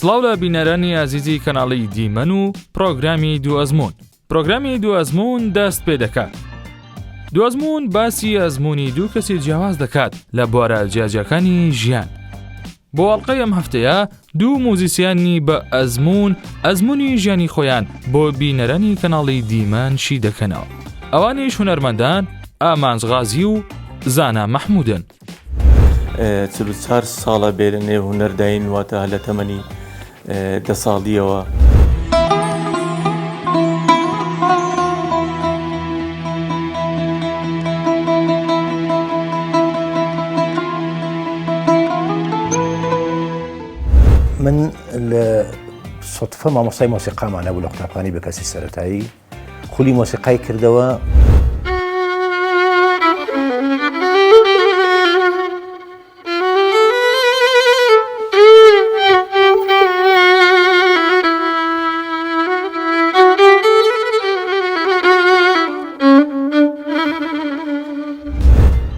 سڵاو لە بینەرانی ئازیزی کەناڵی دیمەن و پرۆگرامی دووەزمون. پرۆگرامی دووەزمون دەست پێ دەکات. دووەزمون باسی ئەزمموی دوو کەسی جیاواز دەکات لە بوارە جیاجەکانی ژیان. بۆ ئەڵلقەی ئەم هەفتەیە دوو موزیسیانی بە ئەزمموی ژیانی خۆیان بۆ بینەرانی کەناڵی دیمەن شی دەکەنەوە. ئەوانیش هونەرمەندان ئامانزغازی و زانا مەحمودن. 44 ساڵە بێرنێ هونەرداین واتە لە تەمەنی 10 ساڵیەوە. من صدفة مامۆستای مۆسیقامان هەبوو لە قوتابخانەی بە کەسی سەرەتایی خولی مۆسیقای کردەوە.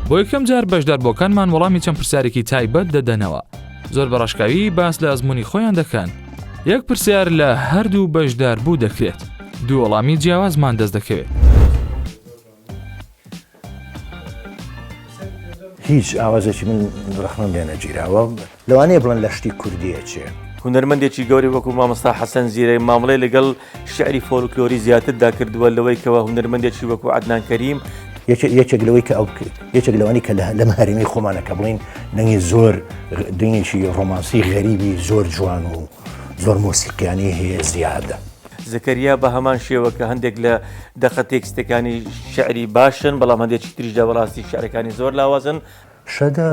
بۆ یەکەم جار بەشداربووەکانمان وەڵامی چەند پرسیارێکی تایبەت دەدەنەوە. زۆر بە ڕاشکاوی باس لە ئەزمموی خۆیان دەکەن. یەک پرسیار لە هەردوو بەشدار بوو دەکرێت. دوو وەڵامی جیاوازمان دەست دەکەوێت. هیچ ئاوازێکی من ڕەخنەم لێ نەگیراوە. لەوانەیە بڵێن لە شتی کوردیە چێ. هونەرمەندێکی گەوری وەکو مامۆستا حەسەن زیرەی مامەڵەی لەگەڵ شعری فۆلکلۆری زیاتردا کردووە لەوەی کەوە هونەرمەندێکی وەکو عەدنان کەریم یەکێک لەوەی کە یەکێک لەوانی کە لەم هەرێمی خۆمانەکە بڵین دەنگی زۆر دنگێکی ڕۆمانسی غەریبی زۆر جوان و زۆر مۆسیقیانی هەیە زیادە. زەکەریا بە هەمان شێوە کە هەندێک لە دەقە تێکستەکانی شعری باشن بەڵام هەندێکی تریشدا بەڕاستی شعرەکانی زۆر لاوازن. شەدا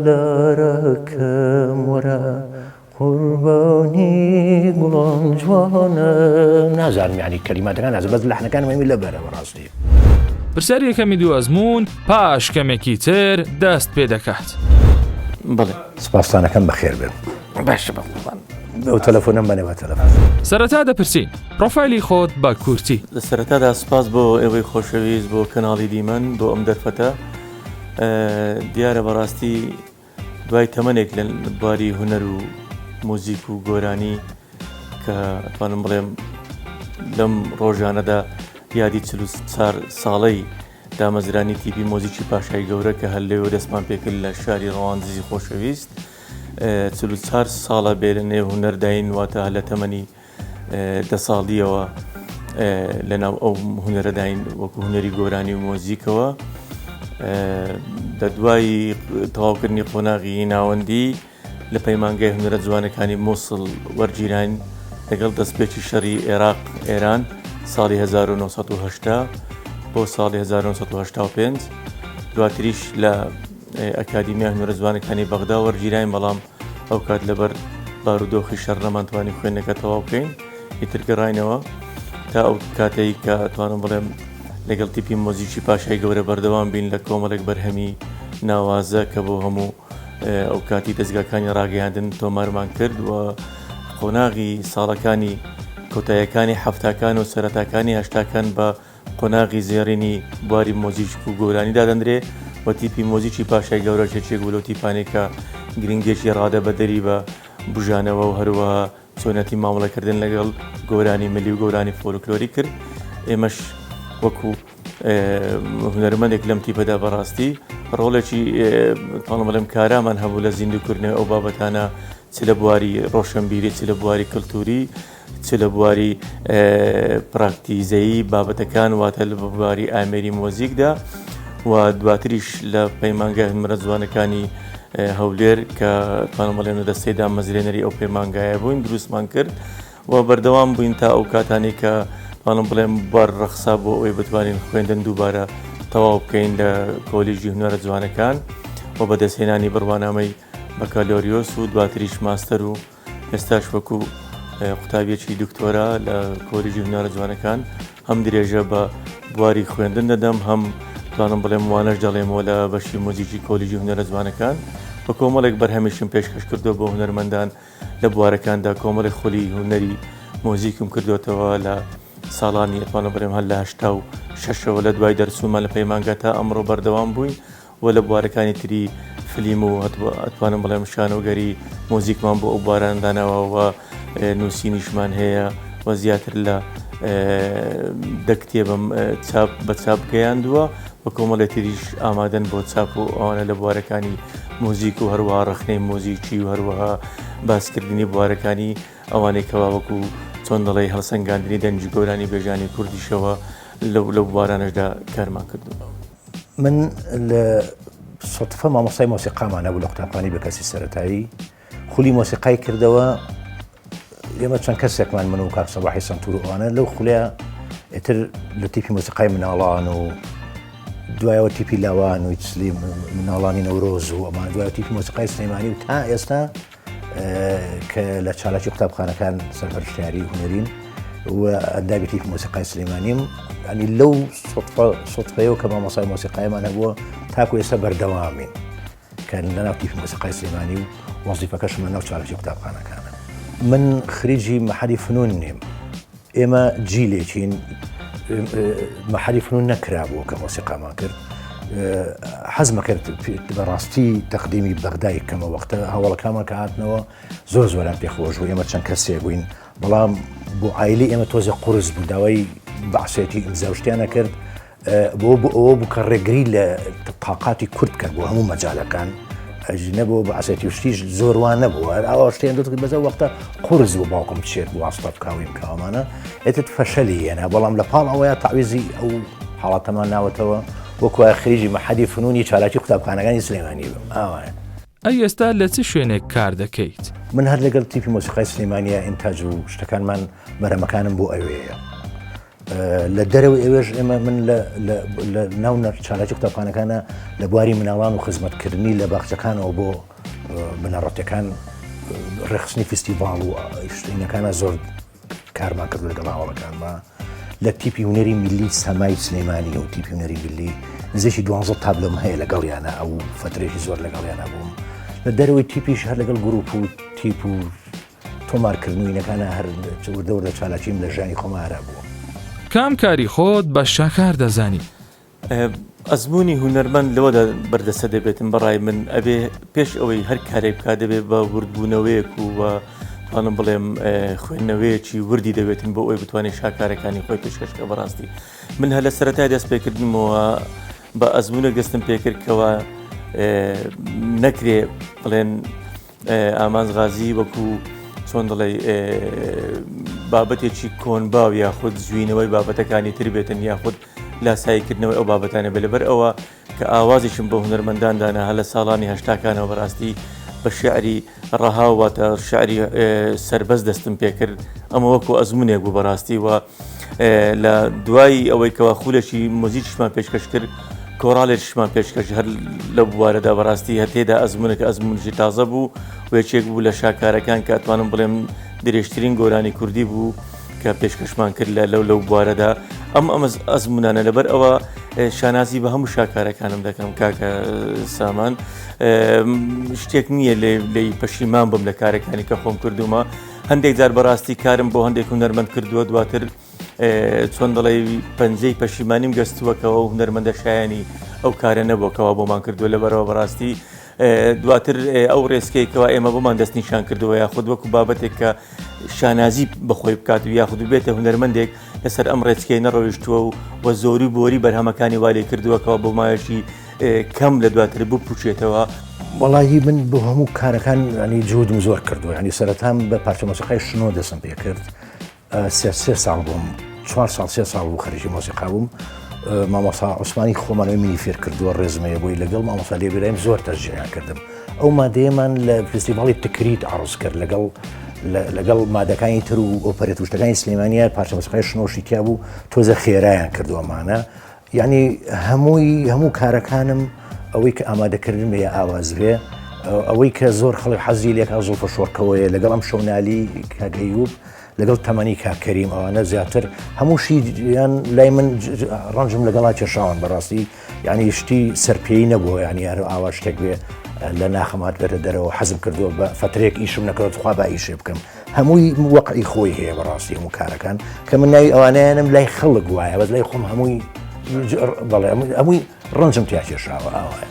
لارەکەم وەرە قوربانی گوڵان جوانە نازانم یعنی کەلیماتەکان نازانم بەس لەحنەکانمەوەی لەبەرە بەڕاستی. پرسیاری یەکەمی دووەزمون پاش کەمێکی تر دەست پێ دەکات. بڵێ سپاسانەکەم بەخێر بن. باشە بەڵام ئەو تەلەفۆنم بەنێوە تەلەفۆن. سەرەتا دەپرسین پرۆفایلی خۆت بە کورتی. لە سەرەتادا سپاس بۆ ئێوەی خۆشەویست بۆ کەناڵی دیمەن بۆ ئەم دەرفەتە. دیارە بەڕاستی دوای تەمەنێک لە بواری هونەر و موزیک و گۆرانی کە توانم بڵێم لەم ڕۆژانەدا یادی 44 ساڵەی دامەزرانی تیپی مۆزیکی پاشای گەورە کە هەر لێوە دەستمان پێکرد لە شاری ڕەواندزی خۆشەویست. 44 ساڵە بێرنێ هونەرداین واتە لە تەمەنی 10 ساڵیەوە لەناو ئەو هونەرەداین وەکو هونەری گۆرانی و مۆزیکەوە. دوای تەواوکردنی قۆناغی ناوەندی لە پەیمانگای هونەرە جوانەکانی مووسڵ وەرگیران لەگەڵ دەستپێکی شەڕی عێراق ئێران ساڵی 1970 بۆ ساڵی 1985 دواتریش لە ئەکادیمیا هونەرە جوانەکانی بەغدا وەرگیراین بەڵام ئەو کات لەبەر بارودۆخی شەڕ نەمانتوانی خوێندنەکە تەواو بکەین ئیتر گەڕاینەوە تا ئەو کاتەی کە توانم بڵێم لەگەڵ تیپی مۆزیکی پاشای گەورە بەردەوام بین لە کۆمەڵێک بەرهەمی ناوازە کە بۆ هەموو ئەو کاتی دەستگاکانی ڕاگەیاندن تۆمارمان کرد و قۆناغی ساڵەکانی کۆتاییەکانی هەفتاکان و سەرەتاکانی هەشتاکان بە قۆناغی زێڕینی بواری مۆزیک و گۆرانیدا دەندرێ و تیپی مۆزیکی پاشای گەورە چێک بوو لەو تیپانێک کە گرنگێکی ڕادە بەدەری بە بژانەوە و هەروەها چۆنەتی مامەڵەکردن لەگەڵ گۆرانی ملی و گۆرانی فۆلکلۆری کرد. ئێمەش وەکو هونەرمەندێک لەم تیپەدا بەڕاستی ڕۆڵێکی تاڵمەلم کارامان هەبوو لە زیندوکردنەوە ئەو بابەتانە چ لە بواری ڕۆشنبیری چ لە بواری کللتوری چ لە بواری پراکتیزەیی بابەتەکان واتە لە بواری ئامێری مۆزیکدا و دواتریش لە پەیمانگای هونەرە جوانەکانی هەولێر کە توانمەڵێن دەستەی دامەزرێنەری ئەو پەیمانگایە بووین دروستمان کرد و بەردەوام بووین تا ئەو کاتانی کە توانم بڵێم بوار ڕەخسا بۆ ئەوەی بتوانین خوێندن دووبارە تەواو بکەین لە کۆلیژی هونەرە جوانەکان و بەدەستهێنانی بڕوانامەی بەکالۆریۆس و دواتریش ماستەر و ئێستاش وەکو قوتابیەکی دکتۆرا لە کۆلیژی هونەرە جوانەکان هەم درێژە بە بواری خوێندن دەدەم هەم توانم بڵێم وانەش دەڵێمەوە لە بەشی مۆزیکی کۆلیژی هونەرە جوانەکان بە کۆمەڵێک بەرهەمیشم پێشکەش کردو بۆ هونەرمەندان لە بوارەکاندا کۆمەڵی خولی هونەری مۆزیکم کردوێتەوە لە ساڵانی ئەتوانە بڵێم هەر لە 86ەوە لە دوای دەرسومان لە پەیمانگە تا ئەمڕۆ بەردەوام بووین و لە بوارەکانی تری فلیم و ئەتوانم بڵێم شانۆگەری مۆزیکمان بۆ ئەو بارەندانەوە و نووسینیشمان هەیە و زیاتر لە دەکتێبم بە چاپ گەیاندووە و کۆمەڵێک تریش ئامادەن بۆ چاپ و ئەوانە لە بوارەکانی مۆزیک و هەروەها ڕخنەی مۆزیکی و هەروەها باسکردنی بوارەکانی ئەوانەی کەوا وەکو چۆن دەڵێ هەڵسەنگاندنی دەنجی گۆرانی بێژانی کوردیشەوە لەو بوارانەشدا کارمان کردووە. من لە سەتفە مامۆستای مۆسیقامان هەبوو لە قوتابخانەی بە کەسی سەرەتایی خولی مۆسیقای کردەوە. ئێمە چەند کەسێکمان من و کاک سەباحی سەنتور ئەوانە لەو خولەیە ئێتر لە تیپی مۆسیقای مناڵان و دوایەوە تیپی لاوان و ئیتسلی مناڵانی نەورۆز و ئەمان دوایە تیپی مۆسیقای سلەیمانی و تا ئێستا کە لە چالاکی قوتابخانەکان سەرپەرشتیاری هونەرین و ئەندامی تیپی مۆسیقای سلەیمانیم ینی لەو سەتفەیەوە کە مامۆستای مۆسیقایمان هەبووە تاکو ئێستا بەردەوامین کە لەناو تیپی مۆسیقای سلەیمانی و وەزیفەکەشمان ناو چالاکی قوتابخانەکانە. من خریجی مەحەلی فنون نیم، ئێمە جیلێکین مەحەلی فنون نەکرابووە کە مۆسیقامان کرد. حەزمە کرد بەڕاستی تەقدیمی بەغدای کەمە وەختە هەوڵەکانمان کە هاتنەوە زۆر زۆران پێخۆش بوو. ئێمە چەند کەسێک بووین بەڵام بۆ عایلی ئێمە تۆزە قورس بوو داوای بەعسێتی ئیمزا و شتیانە کرد بۆ ئەوە بوو کە ڕێگری لە تاقاتی کورد کرد بۆ هەموو مەجالەکان نەبوو بە ئاسێتی وشتیش زۆروان نەبووە ئەوە شتیان دەکرد بەزە وەختە قورس بوو باوکم بچێت بۆ واسطە بکاویم کاوامانە ئێتت فەشەلی هێنا بەڵام لە پاڵ ئەوەیە تاویزی ئەو حاڵاتەمان ناوەتەوە وەکو خریجی مەحەلی فنونی چالاکی قوتابخانەکانی سلەیمانی بم. ئاوایە. ئەی ئێستا لە چ شوێنێک کار دەکەیت؟ من هەر لەگەڵ تیپی مۆسیقای سلەیمانیە ئینتاج و شتەکانمان بەرەمەکانم بۆ ئەوەیە. لە دەرەوەی ئێوەش ئێمە من لە ناو چالاکی قوتابخانەکانە لە بواری مناڵان و خزمەتکردنی لە باخچەکانەوە بۆ بنەڕەتەکان ڕێخستنی فستیڤاڵ و شتینەکانە زۆر کارمان کرد لەگەڵ هاوڵەکانمان. لە تیپی هونەری میلی سەمای سلەیمانی و تیپی هونەری میلی نزیکی 12 تابلۆم هەیە لەگەڵیانە ئەو فترێکی زۆر لەگەڵیانە بووم. لە دەرەوەی تیپیش هەر لەگەڵ گروپ و تیپ و تۆمارکردنەوەینەکانە هەر وردە چالاکیم لە ژانی خۆمارە بووە. کام کاری خۆت بە شاکار دەزانی؟ ئەزمموی هونەرمەند لەوەدا بەردەسە دەبێتم بەڕای من ئەبێ پێش ئەوەی هەر کارێک بکات دەبێت بە وردبوونەوەیەک و توانم بڵێم خوێندنەوەیەکی وردی دەبێتن بۆ ئەوی بتوانێت شاکارەکانی خۆی پێشکەشکە بەڕاستی. من هە لە سەرەتای دەست پێکردنمەوە بە ئەزممونە گەستم پێکردکەوە نەکرێ بڵێن ئامانزغازی وەکو چۆن دڵێ بابەتێکی کۆنباو یاخود زوینەوەی بابەتەکانی تر بێتن یاخود لاساییکردنەوەی ئەو بابەتانە بێ لەبەر ئەوە کە ئاوازیشم بە هونەرمەنداندانە هە لە ساڵانی هەشتاکانەوە بەڕاستی بە شعری ڕەهاواتە شعری سەربەز دەستم پێکرد ئەمە وەکو ئەزمونێک بوو بەڕاستی و لە دوایی ئەوەی کەوا خولەشی مۆزیکیشمان پێشکەش کرد کۆڕالێکشمان پێشکەش هەر لە بوارەدا بەڕاستی هەتێدا ئەزمونێک ئەزمونشی تازە بوو و یەکێک بوو لە شاکارەکان کە ئەتوانم بڵێم درێژترین گۆرانی کوردی بوو کە پێشکەشمان کرد لەو بوارەدا ئەم ئەزمونانە لەبەر ئەوە شانازی بە هەموو شاکارەکانم دەکەم کاکە سامان شتێک نییە لێی پەشیمان بم لە کارەکانی کە خۆم کردومە هەندێک جار بەڕاستی کارم بۆ هەندێک هونەرمەند کردووە دواتر چۆن دەڵێ پەنجەی پەشیمانیم گەستووەکەەوە و هونەرمەندە شایانی ئەو کارە نەبووەکەەوە بۆمان کردووە لەبەرەوە بەڕاستی دواتر ئەو ڕێسکەیەکەوە ئێمە بۆمان دەستنیشان کردووە یاخود وەکو بابەتێک کە شانازی بەخۆی بکات و یاخود بێتە هونەرمەندێک لەسەر ئەم ڕێچکەی نەڕۆیشتووە و زۆری بۆری بەرهەمەکانی والێ کردووەکەەوە بۆ مایەشی کەم لە دواتر بپوچێتەوە. وەڵی من بۆ هەموو کارەکان ینی جودم زۆر کردووە ینی سەرەتام بە پارچە مۆسیقای شنۆ دەستم پێ کرد 3 ساڵ بووم 4 ساڵ 3 ساڵ بوو خەریکی مۆسیقا بووم. مامۆستا عوسمانی خۆمانەوەی منی فێر کردووە ڕێزمەیە بۆی لەگەڵ مامۆستا لێبراهیم زۆر تەشجیعیان کردم. ئەو مادەیەمان لە فستیڤاڵی تکریت عروض کرد لەگەڵ مادەکانی تر و ئۆپەرێت و شتەکانی سلەیمانیە پارچە مۆسیقای شنۆشی تیا بوو تۆزە خێرایان کردووەمانە یعنی هەموو کارەکانم ئەوەی کە ئامادەکردن بە ئاواز بێ ئەوەی کە زۆر خەڵک حەزی لێکا زۆڵفە شۆڕکەوەیە لەگەڵ ئەم شەونالی کاگەیوب لەگەڵ تەمەنی کاکەریم ئەوانە زیاتر هەمووشی یان لای من ڕەنجم لەگەڵا کێشاون بەڕاستی یعنی شتی سەرپێی نەبووە ینی هەر ئاوا شتێک بێ لە ناخەمات بێتە دەرەوە حەزم کردووە بە فترێک ئیشم نەکەوت خوا با ئیشێ بکەم هەمووی وەقعی خۆی هەیە بەڕاستی هەموو کارەکان کە من ناوی ئەوانەیەنم لای خەڵک وایە بەس لای خۆم هەمووی بەڵێ هەمووی ڕەنجم تیا کێشاوە ئاوایە.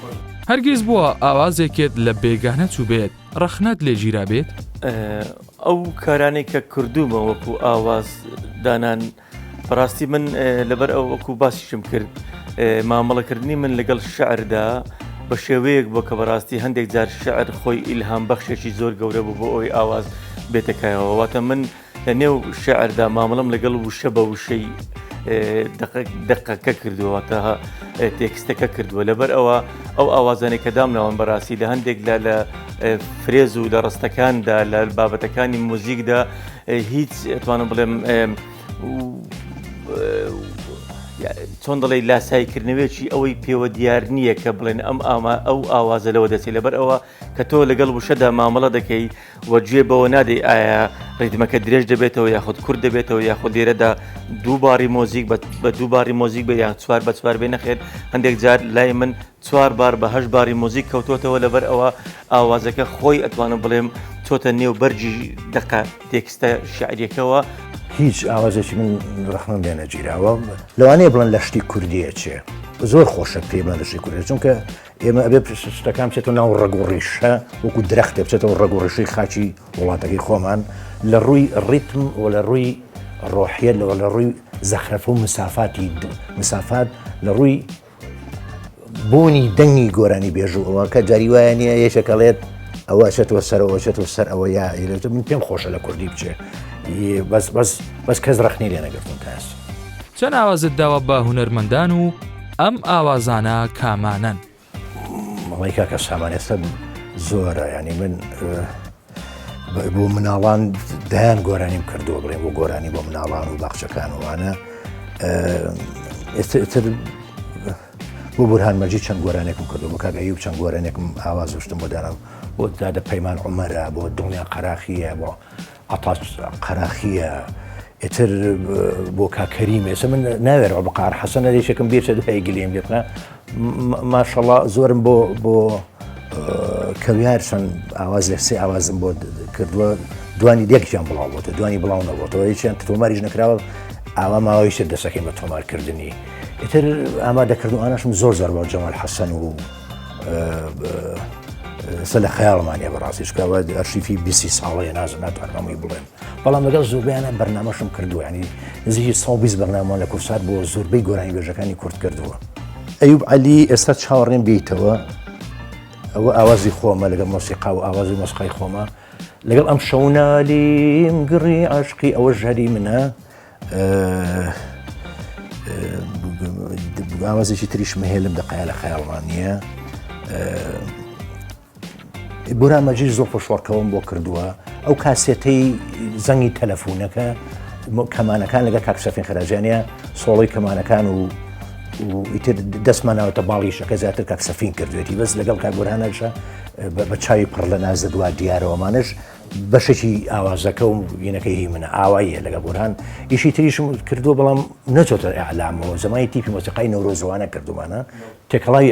هەرگیز بووە ئاوازێکێت لە بێگانە چوو بێت ڕەخنەت لێ گیرا بێت؟ ئەو کارانەی کە کردومە وەکو ئاواز دانان بەڕاستی من لەبەر ئەو وەکو باسیشم کرد مامەڵەکردنی من لەگەڵ شعردا بە شێوەیەک بۆ کە بەڕاستی هەندێک جار شعر خۆی ئیلهام بەخشێکی زۆر گەورە بوو بۆ ئەوی ئاواز بێتەکایەوە واتە من لە نێو شعردا مامەڵەم لەگەڵ وشە بە وشەی دقەکە کردووە تا تێکستەکە کردووە لەبەر ئەوە ئەو ئاوازانێک کە دامناوەن بەڕاستی لە هەندێک لە فرێز و لە ڕستەکاندا لە بابەتەکانی موزیکدا هیچ ئەتوانم بڵێم چۆن دەڵێ لاسایکردنەوەیەکی ئەوەی پێوە دیار نییە کە بڵێن ئەو ئاوازە لەوە دەچێت لەبەر ئەوە کە تۆ لەگەڵ وشەدا مامەڵە دەکەی وەگوێ بەوە نادەی ئایا ڕیتمەکە درێژ دەبێتەوە یاخود کورد دەبێتەوە یاخود لێرەدا دووباری مۆزیک بە دووباری مۆزیک بێ یان چوار بە چوار بێ نەخێت هەندێک جار لای من 4 بار بە 8 باری مۆزیک کەوتۆتەوە لەبەر ئەوە ئاوازەکە خۆی ئەتوانم بڵێم چۆتە نێو بەرجی دقە تێکستە شاعریەکەەوە هیچ ئاوازێکی من ڕەخنم لێ نەگیراوە لەوانەیە بڵێن لە شتی کوردیە چێ زۆر خۆشە پێ بڵێن لە شتی کوردی چونکە ئێمە ئەبێ شتەکان بچێتەوە ناو ڕێگوڕیشە وەکو درەختێ بچێتەوە ڕێگوڕیشەی خاچی وڵاتەکەی خۆمان لە ڕووی ڕیتم و لە ڕووی ڕۆحیەت لە ڕووی زەخرەفە و مسافات لە ڕووی بوونی دەنگی گۆرانی بێژووەوە کە جاری وایە نییە یەشەکەڵێت ئەوە چێتەوە سەرەوە چێتەوە سەر ئەوە یا من پێم خۆشە لە کوردی بچێ بەس کەس ڕەخنی لێ نەگرتم تا ئێستا. چەند ئاوازت داوە بە هونەرمەندان و ئەم ئاوازانە کامانن؟ مەڵی کاکە سامان ئێستا زۆرە ینی من بۆ مناڵان دایان گۆرانیم کردووە بڵێم بۆ گۆرانی بۆ مناڵان و باخچەکان وانە ئێستر بۆ بورهان مەجید چەند گۆرانێکم کردو بۆ کاک ئەیوب چەند گۆرانێکم ئاواز وشتم بۆ دانم بۆ دادە پەیمان عومەرە بۆ دڵنیا قەراخیە بۆ عەتاس قەراخیە ئێتر بۆ کاکەریم ئێستا من ناوێرەوە بە قار حەسەنە لێشێکم بێچە دوای گلیم لێبخە ماشەڵڵا زۆرم بۆ کەویار چەند ئاواز لە سێ ئاوازم بۆ کردووە دوانی یەکیان بڵاو بۆتە دوانی بڵاو نەبووەوە هیچیان تۆماریش نەکراوە ئاوا ماوەیشت دەسەکەین بە تۆمارکردنی ئیتر ئامادەکردوانەشم زۆر زۆر بۆ جەمال حەسەن و سە لە خەیاڵمانە بەڕاستی شکاوە ئەرشیفی 20 ساڵەیە ناتوانمەوەی بڵێم بەڵام لەگەڵ زۆربیانە بەرنامەشم کردووە ینی نزیکی 120 بەرنامە لە کورسات بۆ زۆربەی گۆرانی بێژەکانی کورد کردووە. ئەیوب عەلی ئێستا چاوەڕێم بیتەوە ئەوە ئاوازی خۆمە لەگەڵ مۆسیقا و ئاوازی مۆسیقای خۆمە لەگەڵ ئەم شەونالیم گڕی عاشقی ئەوە ژەری منە ئاوازێکی تریش مەهێلم دەقەیە لە خەیاڵمان نییە بورهان مەجید زۆر پشوەڕکەوم بۆ کردووە ئەو کاسێتەی زەنگی تەلەفۆنەکە کەمانەکان لەگە کاک سەفین خەراجانیە سۆڵی کەمانەکان و ئیتر دەستمانەوەتە باڵیشەکە زیاتر کاک سەفین کردوێتی بەس لەگەڵ کاک بورهانەشە بە چاوی پڕ لە نازە دوا دیارەوەمانش بەشێکی ئاوازەکە و وینەکەی هی منە ئاواییە لەگە بورهان ئیشی تریشم کردووە بەڵام نەچۆتە ئەعلامەوە زەمانی تیپی مۆسیقای نەورۆزوانە کردومانە تێکەڵاوی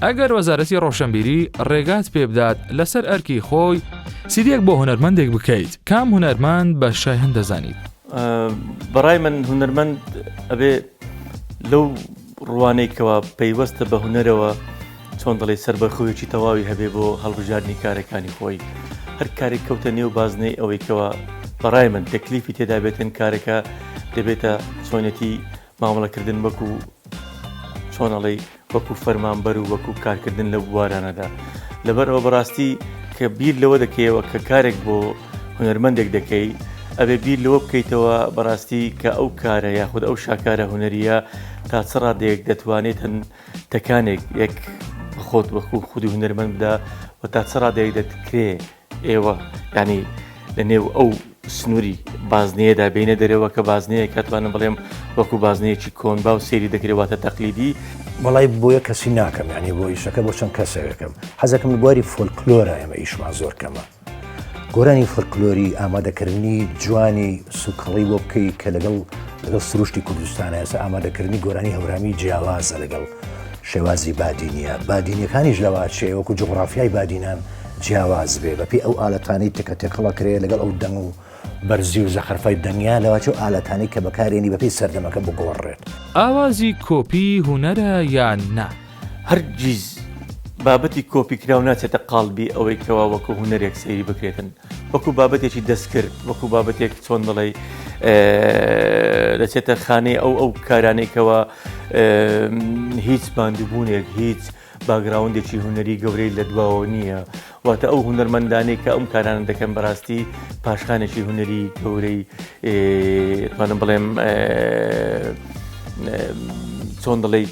ئەگەر وەزارەتی ڕۆشنبیری ڕێگات پێ بدات لەسەر ئەرکی خۆی سیدێک بۆ هونەرمەندێک بکەیت کام هونەرمەند بە شایەن دەزانیت؟ بەڕای من هونەرمەند ئەبێ لەو ڕوانێکەوە پەیوەستە بە هونەرەوە چۆن دەڵێ سەربەرخۆیەکی تەواوی هەبێ بۆ هەڵبژاردنی کارەکانی خۆی هەر کارێک کەوتە نێو بازنەی ئەوەیکەوە بەڕای من تەکلیفی تێدا بێتن کارەکە دەبێتە چۆنێتی مامەڵەکردن وەکو چۆنەڵێ وەکو فەرمانبەر و وەکو کارکردن لە بوارانەدا لەبەرەوە بەڕاستی کە بیر لەوە دەکەیەوە کە کارێک بۆ هونەرمەندێک دەکەی ئەبێ بیر لەوە بکەیتەوە بەڕاستی کە ئەو کارە یاخود ئەو شاکارە هونەریە تا چ ڕادەیەک دەتوانێتن تەکانێک یەک خۆت وەکو خودی هونەرمەند بدا و تا چ ڕادەیەک دەتکرێ ئێوە ینی لە نێو ئەو سنووری بازنەیەدا بینە دەرەوە کە بازنەیە کاتوانم بڵێم وەکو بازنەیەکی کۆنبا و سێری دەکرێتواتە تەقلیدی وڵای بۆیە کەسی ناکەم ینی بۆ ئیشەکە بۆ چەند کەسەکەم حەزەکەم لە بواری فۆلکلۆرە ئێمە ئیشمان زۆر کەمە گۆرانی فۆلکلۆری ئامادەکردنی جوانی سوکەڵی بۆ بکەی کە لەگەڵ سروشتی کوردستانە ئێستا ئامادەکردنی گۆرانی هەورامی جیاوازە لەگەڵ شێوازی بادینیە بادینیەکانیش لەوا چێ وەکو جوغرافیای بادینان جیاواز بێ بەپێی ئەو ئالەتانەی تێکە تێکەڵە کرێ لەگەڵ ئەو دەنگ و بەرزی و زەخرفای دەنگیا لەواچە و ئالەتانەی کە بەکارێنی بەپێی بابەتی کۆپیکراو ناچێتە قاڵبی ئەوەی کەوا وەکو هونەرێک سەیری بکرێتن وەکو بابەتێکی دەستکرد وەکو بابەتێک چۆن دەڵێ دەچێتە خانەی ئەو کارانێکەوە هیچ باندبوونێک هیچ باگراوندێکی هونەری گەورەی لە دواوە نییە واتە ئەو هونەرمەندانەی کە ئەم کارانە دەکەن بەڕاستی پاشخانێکی هونەری گەورەی توانم بڵێم چۆن دەڵێ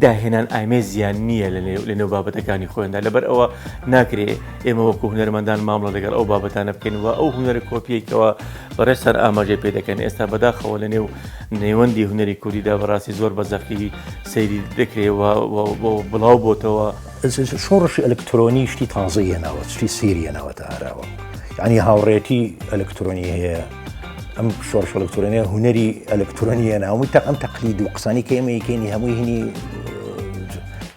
داهێنان ئامێزیان نییە لەنێو بابەتەکانی خۆیاندا لەبەر ئەوە ناکرێ ئێمە وەکو هونەرمەندان مامڵە لەگەڵ ئەو بابەتانە بکەینەوە ئەو هونەرە کۆپیەکەوە بەڕێستان ئاماژەی پێ دەکەن ئێستا بەداخەوە لە نێو نێوەندی هونەری کوردیدا بەڕاستی زۆر بەزەقی سەیری دەکرێەوە بڵاو بۆتەوە شۆڕشی ئەلکترۆنی شتی تازەیە ناوە شتی سیریە ناوەتە هەراوە ینی هاوڕێتی ئەلکترۆنی هەیە ئەم شۆڕش ئەلکترۆنیە هونەری ئەلکترۆنیە ناوەی تا ئەم تەقلید و قسانی کە ئێمە یەکەینی هەمووی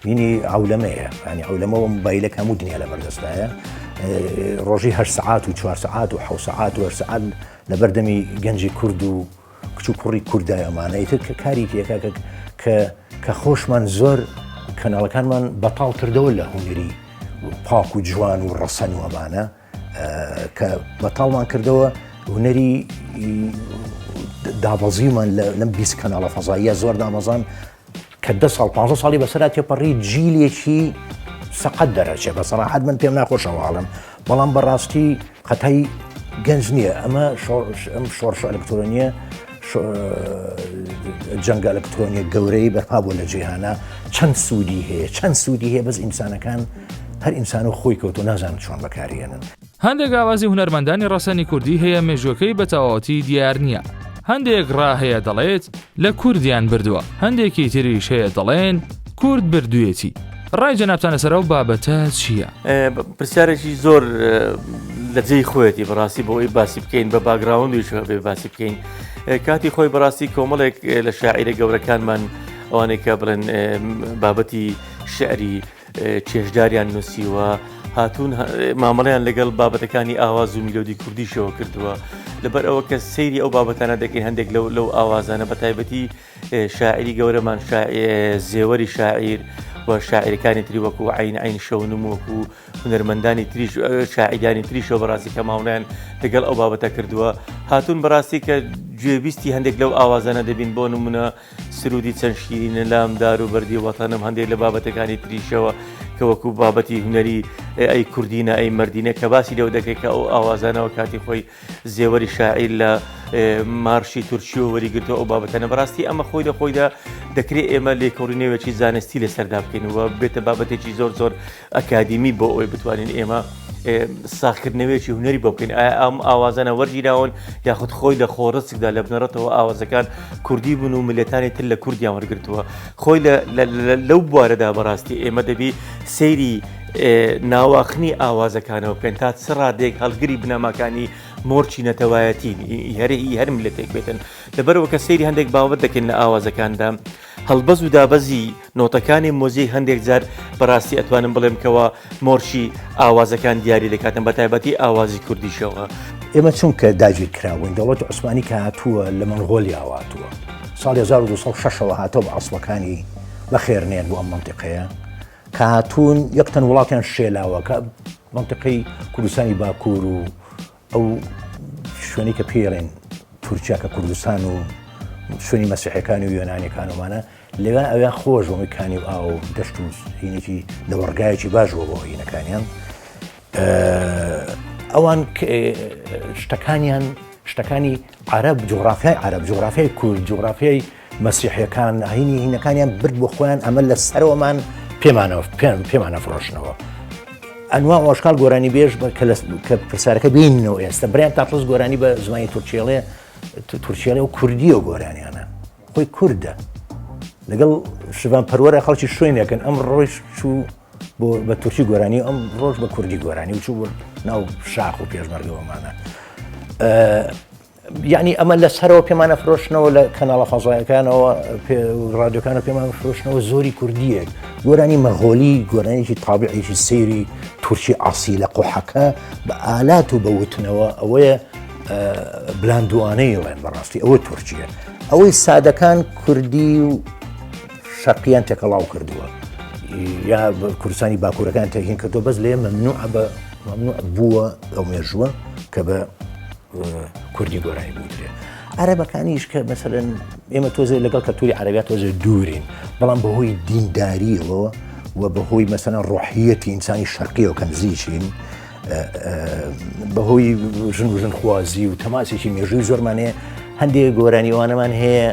هینی عولەمەیە ینی عولەمەوە مۆبایلەک هەموو دنیا لە بەردەستایە ڕۆژی 8 سعات و 4 سعات و 7 سعات و 8 سعات لە بەردەمی گەنجی کورد و کچ و کوڕی کوردای ئەمانە ئیتر کە کاری تێکە کە خۆشمان زۆر کەناڵەکانمان بەتاڵ کردەوە لە هونەری پاک و جوان و ڕەسەن و ئەمانە کە بەتاڵمان کردەوە هونەری دابەزیمان لەم 20 کەناڵە فەزاییە زۆر دامەزان کە 10 ساڵ 15 ساڵی بەسەرا تێپەڕی جیلێکی سەقەت دەرەچێ بەسەراحەت من پێم ناخۆشەواڵم بەڵام بەڕاستی قەتای گەنج نییە ئەمە ئەم شۆڕش ئەلکترۆنیە جەنگە ئەلکترۆنیە گەورەی بەرپا بووە لە جیهانە چەند سوودی هەیە بەس ئینسانەکان هەر ئینسان و خۆی کەوتو نازانن چۆن بەکارهێنن هەندێک ئاوازی هونەرمەندانی ڕەسەنی کوردی هەیە مێژوەکەی بە تەواوەتی دیار نییە هەندێک ڕاهەیە دەڵێت لە کوردیان بردووە هەندێکی تریش هەیە دەڵێن کورد بردوویەتی ڕای جەنابتانە سەر ئەو بابەتە چییە؟ پرسیارێکی زۆر لە جێی خۆیەتی بەڕاستی بۆ ئەوی باسی بکەین بە باگراوندیشەوە بێ باسی بکەین کاتی خۆی بەڕاستی کۆمەڵێک لە شاعیرە گەورەکانمان ئەوانەی کە بڵێن بابەتی شعری چێژداریان نووسیوە هاتوون مامەڵیان لەگەڵ بابەتەکانی ئاواز و میلۆدی کوردیشەوە کردووە لەبەر ئەوە کە سەیری ئەو بابەتانە دەکەین هەندێک لەو ئاوازانە بە تایبەتی شاعری گەورەمان زێوەری شاعیر و شاعرەکانی تری وەکو عین شەونم وەکو هونەرمەندانی تریش شاعیرانی تریشەوە بەڕاستی کە ماونیان لەگەڵ ئەو بابەتە کردووە هاتوون بەڕاستی کە گوێبیستی هەندێک لەو ئاوازانە دەبین بۆ نمونە سرودی چەند شیرینە لامدار و بەردی وەتەنم هەندێک لە بابەتەکانی تریشەوە کە وەکو بابەتی هونەری ئەی کوردینە ئەی مردینە کە باسی لەو دەکەی کە ئەو ئاوازانەوە کاتی خۆی زێوەری شاعیر لە مارشی تورکیە وەریگرتووە ئەو بابەتەنە بەڕاستی ئەمە خۆی خۆیدا دەکرێت ئێمە لێکۆڕینەوەکی زانستی لەسەردا بکەینەوە بێتە بابەتێکی زۆر ئەکادیمی بۆ ئەوەی بتوانین ئێمە ساختکردنەوەیەکی هونەری بۆ بکەین ئەم ئاوازانە وەرگیراون یاخود خۆی لە خۆڕسکدا لە بنەڕەتەوە ئاوازەکان کوردی بوون و ملەتانی تر لە کوردیان وەرگرتووە خۆی لەو بوارەدا بەڕاستی ئێمە دەبی سەیری ناواخنی ئاوازەکانەوە بکەین تا چ ڕادێک هەڵگری بنەماکانی مۆرچی نەتەوایەتی هەر ملەتێک بێتن لەبەرەوە کە سەیری هەندێک باوەڕ دەکەین لە ئاوازەکاندا هەڵبەز و دابەزی نۆتەکانی مۆزیک هەندێک جار بەڕاستی ئەتوانم بڵێم کەەوە مۆرچی ئاوازەکان دیاری دەکاتن بە تایبەتی ئاوازی کوردیشەوە ئێمە چونکە داگیر کراوین دەوڵەت عوسمانی کە هاتووە لە مەنغۆلیا هاتووە ساڵی 1206ەوە هاتەوە بە ئەسڵەکانی بە خێرنێن بۆ ئەم منتیقەیە کە هاتوون یەکتەن وڵاتیان شێلاوە کە منتیقەی کوردستانی باکوور و ئەو شوێنی کە پێڵێن تورکیا کە کوردستان و شوێنی مەسیحەکانی و یۆنانیەکان ومانە لەوێ ئەویان خۆش بۆ میکانی و ئاو دەشت و هینێکی لەوەڕگایەکی باشەوە بۆ هینەکانیان ئەوان شتەکانی عەرەب جوغرافیای عەرەب جوغرافیای کورد جوغرافیای مەسیحیەکان هینی هینەکانیان برد بۆ خۆیان ئەمە لە سەرەوەمان پێمانە فرۆشنەوە ئەنوا ئاشکال گۆرانی بێژ کە پرسیارەکە بینەوە ئێستا بریان تاپڵس گۆرانی بە زمانی تورکیێڵێ و کوردی و گۆرانیانە خۆی کووردە لەگەڵ شوان پەروەرە خەڵکی شوێنێکن ئەم ڕۆژ چوو بە تورکی گۆرانی ئەم ڕۆژ بە کوردی گۆرانی و چوو ناو شاخ و پێشمەرگەوەمانە یعنی ئەمە لە سەرەوە پێمانە فرۆشنەوە لە کەناڵە فەزایەکانەوە ڕادیۆکانە پێمان فرۆشنەوە زۆری کوردیەک گۆرانی مەغۆلی گۆرانێکی تابعێکی سەیری تورکی ئاسی لە قوحەکە بە ئالات و بەوتنەوە ئەوەیە بلاندوانەیڵێن بەڕاستی ئەوە تورکیە ئەوەی سادەکان کوردی و شەرقیان تێکەڵاو کردووە یا کوردستانی باکوورەکان تێکین کردو بەس لێ ممنوع بووە ئەو مێژووە کە بە کوردی گۆرانی بوترێ. عەرەبەکانیش کە مەسەلەن ئێمە تۆزێ لەگەڵ کەلتوری عەرەبیات تۆزێ دوورین، بەڵام بەهۆی دینداریەوە و بەهۆی مەسەلەن ڕۆحیەتی ئینسانی شەرقیەوە کە نزیکین، بەهۆی ژن و ژنخوازی و تەماسێکی مێژووی زۆرمانەیە هەندێک گۆرانیوانەمان هەیە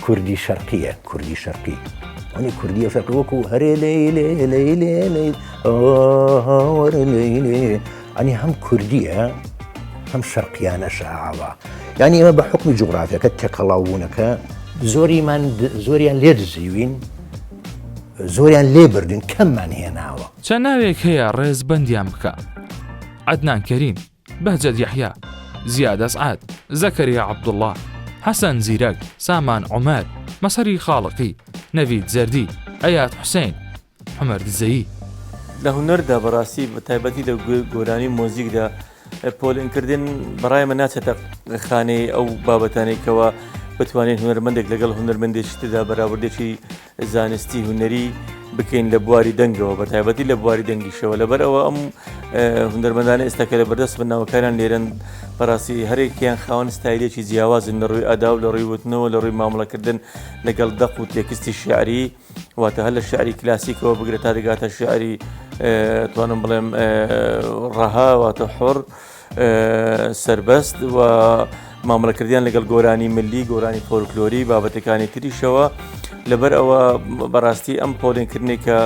کوردی شەرقیە، کوردی شەرقی ئەنی کوردی شەرقی وەکو هەرێ لێ ئەنی هەم کوردیە هەم شەرقیانە شەعاوە. یعنی ئێمە بە حکمی جوغرافیەکە تێکەڵاوبوونەکە زۆریان لێ دزیوین، زۆریان لێ بردین، کەممان هێناوە. چەند ناوێک هەیە ڕێزبەندیان بکە: عەدنان کەریم، بەهجەت یەحیا، زیاد ئەسعەد، زەکەریا عەبدوڵڵا، حەسەن زیرەک، سامان عومەر، مەسەری خاڵقی، نەڤید زەردی، ئەیاد حوسێن، عومەر دزەیی. لە هونەردا بەڕاستی بە تایبەتی لە گۆرانی مۆزیکدا پۆلینکردن بەڕایمە ناچێتە خانەی ئەو بابەتانێکەوە بتوانین هونەرمەندێک لەگەڵ هونەرمەندێکی تردا بەراوردێکی زانستی هونەری بکەین لە بواری دەنگەوە، بە تایبەتی لە بواری دەنگیشەوە. لەبەر ئەوە ئەم هونەرمەندانە ئێستاکە لە بەردەست بناوەکاران لێرن بەڕاستی هەرێکیان خاوەن ستایلێکی جیاوازن لە ڕووی ئەدا و لە ڕووی وتنەوە، لە ڕووی مامەڵەکردن لەگەڵ دەق و تێکستی شیعری، واتە هەر لە شیعری کلاسیکەوە بگرێت تا دەگاتە شیعری توانم بڵێم ڕەها واتە حۆڕ سربەست و مامەڵەکردیان لەگەڵ گۆرانی ملی، گۆرانی فۆلکلۆری، بابەتەکانی تریشەوە. لەبەر ئەوە بەڕاستی ئەم پۆلینکردنی کە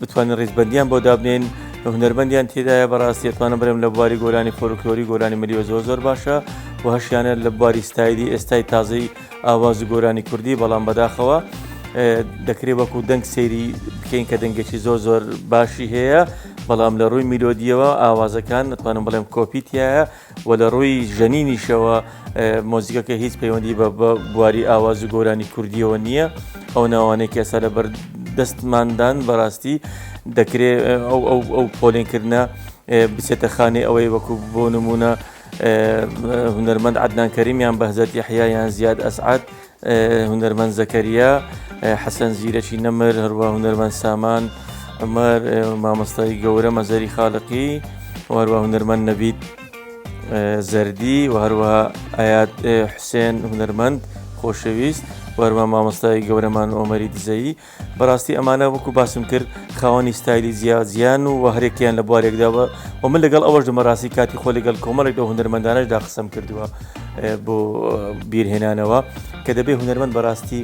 بتوانین ڕێزبەندیان بۆ دابنێن، هونەرمەندیان تێدایە بەڕاستی ئەتوانم بڵێم لە بواری گۆرانی فۆلکلۆری، گۆرانی ملیوە زۆر باشە و هەشیانە لە بواری ستایلی ئێستای تازەی ئاواز و گۆرانی کوردی. بەڵام بەداخەوە دەکرێت وەکو دەنگ سەیری بکەین کە دەنگێکی زۆر باشی هەیە، بەڵام لە ڕووی میلۆدیەوە ئاوازەکان نتوانم بڵێم کۆپیتیایە و لە ڕووی ژەنینیشەوە مۆزیکەکە هیچ پەیوەندی بە بواری ئاواز و گۆرانی کوردیەوە نییە. ئەو ناوانەی کە ئێستا لەبەر دەستماندان بەڕاستی دەکرێت ئەو پۆلینکردنە بچێتە خانەی ئەوەی وەکو بۆ نمونە هونەرمەند عەدنان کەریمیان، بەهجەت یەحیا یان زیاد ئەسعەد، هونەرمەند زەکەریا، حەسەن زیرەکی نەمر، هەروە هونەرمەند سامان عومەر، مامۆستای گەورە مەزەری خاڵقی، و هەروە هونەرمەند نەڤید زەردی، و هەروەها ئەیاد حوسێن هونەرمەند خۆشەویست، و هەروە مامۆستای گەورەمان عومەری دزەیی. بەڕاستی ئەمانە وەکو باسم کرد خاوەنی ستایلی زیان و هەرێکیان لە بوارێکداوە و من لەگەڵ ئەوەش دەمەڕاستی کاتی خۆ لەگەڵ کۆمەڵێک لە هونەرمەندانەشدا قسەم کردووە بۆ بیرهێنانەوە کە دەبێت هونەرمەند بەڕاستی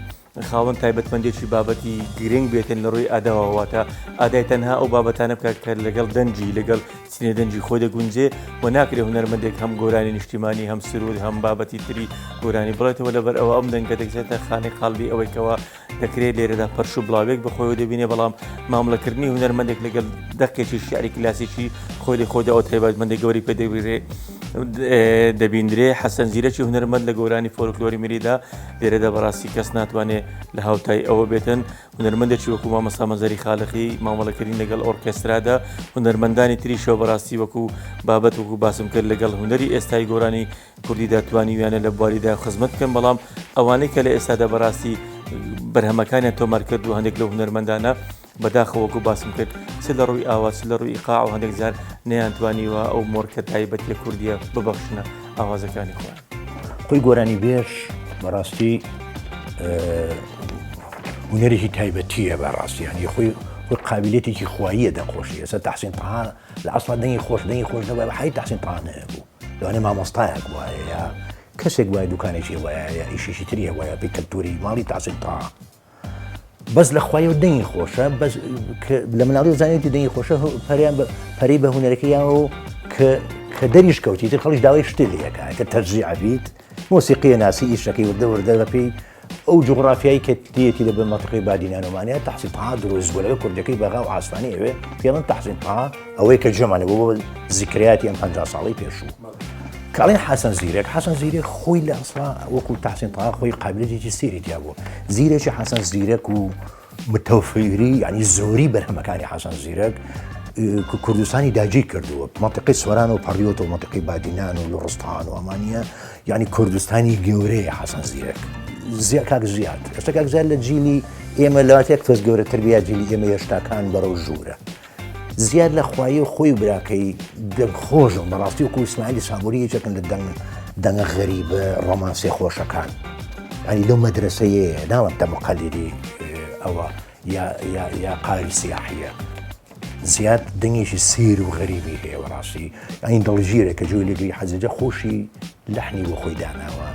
خاوەن تایبەتمەندێکی بابەتی گرنگ بێتن لە ڕووی ئاداوەواتە ئادای تەنها ئەو بابەتانە بکات کە لەگەڵ دەنجی لەگەڵ سینە دەنجی خۆی دەگونجێ و ناکرێت هونەرمەندێک هەم گۆرانی نیشتیمانی هەم سرود هەم بابەتی تری گۆرانی بڵێتەوە. لەبەر ئەوە ئەم دەنگە دەکرێتە خانەی قاڵبی ئەوەیەوە دەکرێت لێرەدا پەرش و بڵاوێک بخۆی و دەبینێ، بەڵام مامەڵەکردنی هونەرمەندێک لەگەڵ دەقێکی شیعری کلاسیکی خۆی لە خۆدا ئەو تایبەتمەندی گەوری پێ دەبیندرێ. حەسەن زیرەکی هونەرمەند لە گۆرانی فۆلکلۆری ملیدا لێرەدا بەڕاستی کەس ناتوانێت لە هاوتای ئەوە بێتن. هونەرمەندێکی وەکو مامۆستا مەزەری خاڵقی مامەڵەکردن لەگەڵ ئۆرکێسترادا، هونەرمەندانی تریشەوە بەڕاستی وەکو بابەت وەکو باسم کرد لەگەڵ هونەری ئێستای گۆرانی کوردیدا توانیویانە لە بواریدا خزمەت بکەن، بەڵام ئەوانەی کە لە ئێستادا بەڕاستی بەرهەمەکانیان تۆمار کرد و هەندێک لە هونەرمەندانە بەداخەوەکو باسم کرد چ لە ڕووی ئاوا چ لە ڕووی ئیقاع و هەندێک جار نەیانتوانیوە ئەو مۆرکە تایبەتیە کوردیە ببەخشنە ئاوازەکانی خۆیان. خۆی گۆرانی بێش بەڕاستی هونەرێکی تایبەتیە بەڕاستیانی خۆی قابلیەتێکی خواییە دەخۆشی. ئێستا تەحسین تەها لە ئەسڵا دەنگی خۆش نەبووە بە حەی تەحسین تەها نەبوو، لەوانەیە مامۆستایەک وایە یا کەسێک وایە دوکانێکی وایە یا ئیشیشی تریە وایە پێی کەلتوری ماڵی تەحسین تەها بەس لە خوایەوە دەنگی خۆشە، بەس لە مناڵی زانێتی دەنگی خۆشە پەرەی بە هونەرەکەیەوە کە دەریش کەوتی تر خەڵیش داوای شتێلیەکە کە تەرجیع بیت موسیقیە ناسی ئیشەکەی وردە بەپێی ئەو جوغرافیایی کە دێتی لە بە مەنتیقی بادینانەوانەیە تەحسین تەها دروست بووە لەوێ کوردەکەی بەغا و ئاسمانی ئەوێ پێڵێن تەحسین تەها ئەوەی کە جێمانە بۆ زیکریاتی ئەم 50 ساڵەی پێشوو. کاڵێن حەسەن زیرەک خۆی لە ئەسڵا وەکو تەحسین تەها خۆی قابلیەتێکی سێری تیا بوو. زیرێکی حەسەن زیرەک و متەوفیری یعنی زۆری بەرهەمەکانی حەسەن زیرەک کوردستانی داگیر کردووە، مەنتیقی سوەران و پەڕیۆت و مەنتیقی بادینان و لوڕستان و ئەمانیە، یعنی کوردستانی گەورەیە حەسەن زیرەک کاک زیاد ئێستا کاک زیاد لە جیلی ئێمە لەواتەیەک تۆز گەورە تربیە جیلی ئێمە هێشتاکان بەرەو ژوورە زیاد لە خوایی و خۆی براکەی دەخۆشم بەڕاستی وکو ئیسماعیلی سابووری یەکێکن لە دەنگە غەریبە ڕۆمانسی خۆشەکان ینی لەو مەدرسەیە ناوەم تەمەقەلیری ئەوە یا قاری سیاحیە زیاد دەنگێکی سیر و غەریبی هەیە بەڕاستی ئەین دڵگیرە کە جوێ لێگەی حەزەجە خۆشی لەحنی بۆ خۆی داناوە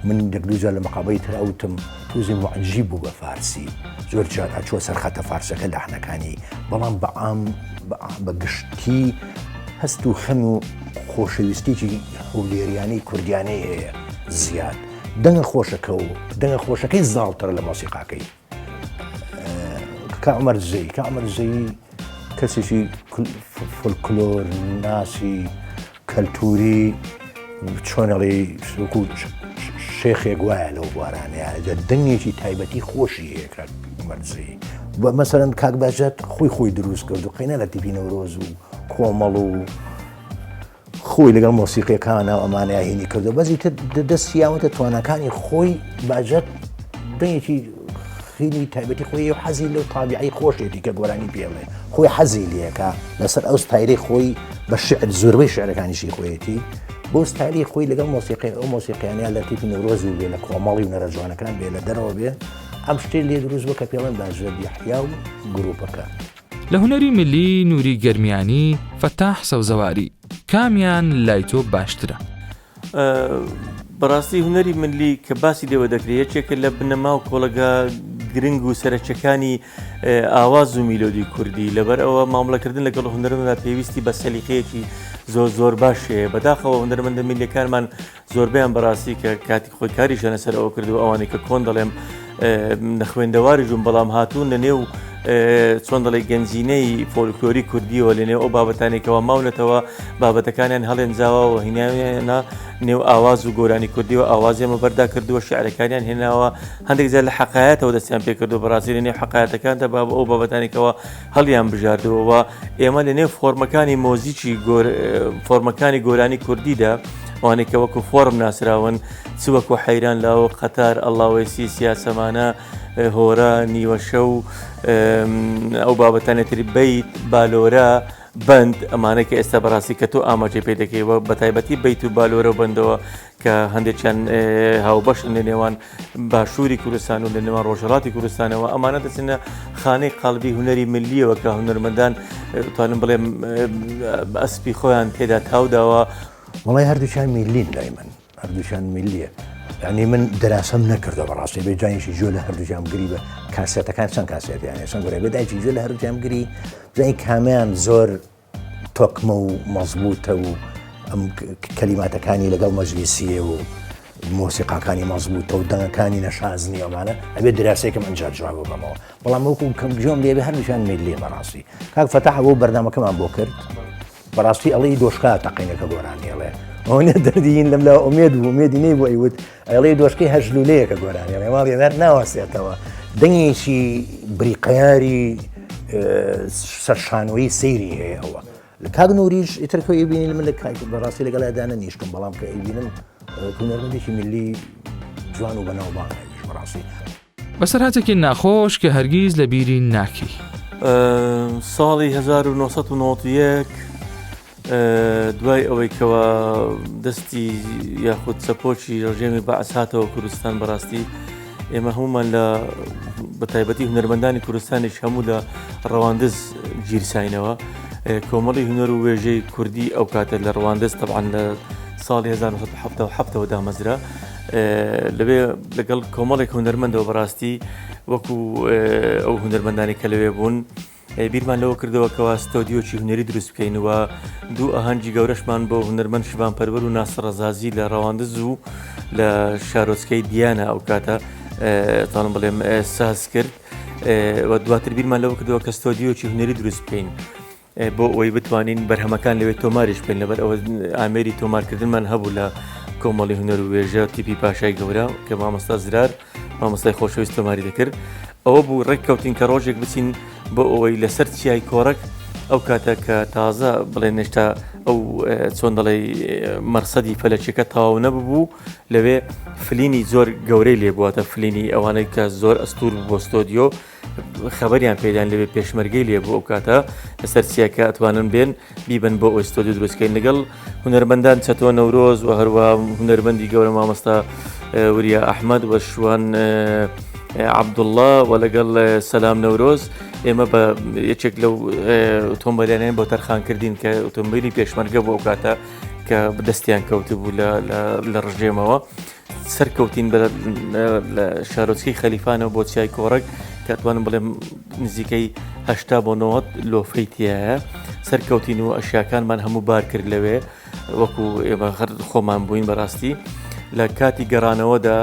من دەکدوجار لە مەقابەی تراوتم توزی معجیب بوو بە فارسی زۆر جار ئەچوە سەرخەتە فارسەکە لەحنەکانی بەڵام بەعام بە گشتی هەست و خەم و خۆشەویستێکی هەولێریانی کوردیانەی هەیە زیاد دەنگە خۆشەکەی زاڵترە لە مۆسیقاکەی کامەر زەی کەسێکی فۆلکلۆر ناسی کەلتوری چۆنەڵی شێخێک وایە لەو بوارانەیە دەنگێکی تایبەتی خۆشی هەیە کامەرزەی مەسەرەن کاک باژات خۆی دروست کرد و قەینە لە تیپی نەورۆز و کۆمەڵ و خۆی لەگەڵ مۆسیقیەکانە ئەمانەیە هینی کردو بەزی دەستیاوەتە توانەکانی خۆی باژات دەنگێکی خینی تایبەتی خۆی و حەزی لەو تابیعی خۆشێتی کە گۆرانی پێڵێ خۆی حەزی لێکە لەسەر ئەو ستایلی خۆی بە شعر زۆربەی شعرەکانیشی خۆیەتی بۆ ستایلی خۆی لەگەڵ مۆسیقی ئەو مۆسیقییانە لە تیپی نەورۆزی بێ لە کۆمەڵی و نەرەجوانەکان بێ لە دەرەوە بێ ئەم شتێ لێ دروست بۆ کە پێڵێن باژێت یحیا و گروپەکە لە هونەری ملی نووری گەرمیانی فەتاح سەوزەواری کامیان لای تۆ باشترە؟ بەڕاستی هونەری ملی کە باسی لێوە دەکرێت یەکێکە لە بنەما و کۆڵەگا گرنگ و سەرچەکانی ئاواز و میلۆدی کوردی لەبەر ئەوە مامەڵەکردن لەگەڵ هونەرمەدا پێویستی بە سەلیقەیەکی زۆر باشەیە بەداخەوە هونەرمەندە میلیەکانمان زۆربیان بەڕاستی کە کاتی خۆی کاریشانە سەر ئەوە کردو ئەوانەی کە کۆن دەڵێم نەخوێندەواریژون بەڵام هاتوون لە نێو چۆن دەڵێ گەنجینەی فۆلکلۆری کوردیەوە لە نێو ئەو بابەتانێکەوە ماونەتەوە بابەتەکانیان هەڵێنجاوە هیناویانە نێو ئاواز و گۆرانی کوردی و ئاوازیمە بەردا کردووە شعرەکانیان هێناوە هەندێک جار لە حەقایەتەوە دەستیان پێ کردو بەڕاستی لە نێو حەقایەتەکاندا باب ئەو بابەتانێکەوە هەڵیان بژاردەوە ئێمە لە نێو فۆرمەکانی مۆزیکی فۆرمەکانی گۆرانی کوردیدا ئەوانێک کە وەکو فۆرم ناسراون چ وەکو حەیران لاوە قەتار ئەڵڵاوێسی سیاسەمانە هۆرە نیوەشە و ئەو بابەتانێتری بیت بالۆرە بند ئەمانە کە ئێستا بەڕاستی کە تۆ ئاماژەی پێ دەکەیەوە بە تایبەتی بیت و بالۆرە و بندەوە کە هەندێکیان هاوبەشن لە نێوان باشووری کوردستان و لە نێوان ڕۆژهەڵاتی کوردستانەوە ئەمانە دەچنە خانەی قەڵبی هونەری ملیەوە کە هونەرمەندان توانم بڵێم ئەسپی خۆیان تێدا تاوداوە وڵای هەردووچیان میلین لای من هەردووچیان میلیە ینی من دەراسەم نەکردە بەڕاستی بێ جانیشی جۆ لە هەردووجام گری بە کاسێتەکان چەند کاسێتیان چەند گۆرە بێدایکی جۆ لە هەردووجام گری جای کامیان زۆر تۆکمە و مەزبوطە و ئەم کەلیماتەکانی لەگەڵ مەجلیسیە و مۆسیقاکانی مەزبوطە و دەنگەکانی نەشازنی ئەمانە ئەبێ دراسەیەکەم ئەنجار جواب بەمەوە بەڵام وەکو کەم گوێم لێبێ هەردووچیان میلیە بەڕاستی کاک فەتاح بۆ بەرنامەکەمان بۆ کرد بەڕاستی ئەڵەی دۆشکا تەقینەکە گۆرانی ئەڵێ ئەوە دەردین لەم لە ئومێد بوو ئومێدی نەی بۆ ئەیوت ئەڵەی دۆشکەی هەژلولەیەکە گۆرانی ئەڵێ ماڵی هەر ناوەسێتەوە دەنگێکی بریقەیاری سەرشانۆیی سەیری هەیە ئەوە لە کاک نووریش ئیتر کە ئەیبینی من لە بەڕاستی لەگەڵایدانە نیشتم بەڵام کە ئەیبینم هونەرمەندێکی ملی جوان و بەناوبانگیش بەڕاستی بەسەرهاتێکی ناخۆش کە هەرگیز لە بیری ناکی ساڵی 1991 دوای ئەوەی کەوە دەستی یاخود سەپۆچی ڕژێمی بەعەس هاتەوە کوردستان بەڕاستی ئێمە هەمومان لە بەتایبەتی هونەرمەندانی کوردستانیش هەموو لە ڕەواندز گیرساینەوە کۆمەڵی هونەر و وێژەی کوردی ئەو کاتە لە ڕەواندز طبعاً لە ساڵی 1970 دامەزرا لەبێ لەگەڵ کۆمەڵێک هونەرمەندەوە بەڕاستی وەکو ئەو هونەرمەندانی کە لەوێ بوون بیرمان لەوە کردەوەکەوە ستۆدیۆکی هونەری دروست بکەینەوە دوو ئاهەنگی گەورەشمان بۆ هونەرمەند شیبان پەروەر و ناسر ڕەزازی لە ڕەواندز و لە شارۆچکەی دیانە ئەو کاتە تاڵم بڵێم ساز کرد و دواتر بیرمان لەوە کردەوە کە ستۆدیۆکی هونەری دروست بکەین بۆ ئەوەی بتوانین بەرهەمەکان لەوێ تۆماریش بکەین لەبەر ئەوە ئامێری تۆمارکردنمان هەبوو لە کۆمەڵی هونەر و وێژە تیپی پاشای گەورە کە مامۆستا زرار مامۆستای خۆشەویست تۆماری دەکرد ئەوە بوو ڕێک کەوتین کە ڕۆژێک بچین بۆ ئەوەی لەسەر چیای کۆڕک ئەو کاتە کە تازە بڵێن هێشتا ئەو چۆن دەڵێ مەرسەدی فەلەکیەکە تەواو نەبوو لەوێ فلینی زۆر گەورەی لێبواتە فلینی ئەوانەی کە زۆر ئەستور بۆ ستۆدیۆ خەبەریان پێدان لەوێ پێشمەرگەی لێبوو ئەو کاتە لەسەر چیەکە ئەتوانن بێن بیبن بۆ ئەوی ستۆدیۆ دروستکەین لەگەڵ هونەرمەندان چەتۆ نەورۆز و هەروە هونەرمەندی گەورە مامۆستا وریا ئەحمەد و شوان عەبدوڵڵا و لەگەڵ سەلام نەورۆز ئێمە بە یەکێک لەو ئۆتۆمبیلانیان بۆ تەرخانکردین کە ئۆتۆمبیلی پێشمەرگە بۆ ئەو کاتە کە دەستیان کەوتبوو لە ڕژێمەوە سەرکەوتین لە شارۆچکەی خەلیفانەوە بۆ چیای کۆڕک کە ئەتوانم بڵێم نزیکەی 80 بۆ 90 لۆفەی تایە سەرکەوتین و ئەشیاکانمان هەموو بار کرد لەوێ وەکو ئێمە هەر خۆمان بووین بەڕاستی لە کاتی گەڕانەوەدا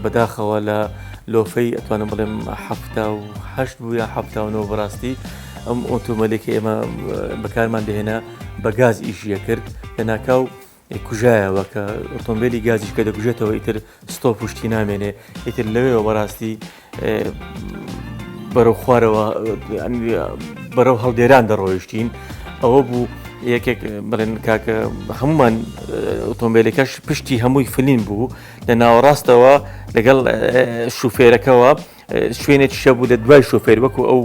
بەداخەوە لە لۆفەی ئەتوانم بڵێم 78 بوو یا 79 بەڕاستی ئەم ئۆتۆمبیلێکی ئێمە بەکارمان دەهێنا بە گاز ئیشیە کرد لە ناکاو کوژایەوە کە ئۆتۆمبیلی گازیش کە دەگوژێتەوە ئیتر ستۆ پشتی نامێنێ ئیتر لەوێەوە بەڕاستی بەرەو خوارەوە بەرەو هەڵدێران دەڕۆیشتین ئەوە بوو یەکێک بڵێن کاکە هەمومان ئۆتۆمبیلەکەش پشتی هەمووی فلین بوو لە ناوەڕاستەوە لەگەڵ شوفێرەکەەوە شوێنێکی شە بوو لە دوای شوفێر وەکو ئەو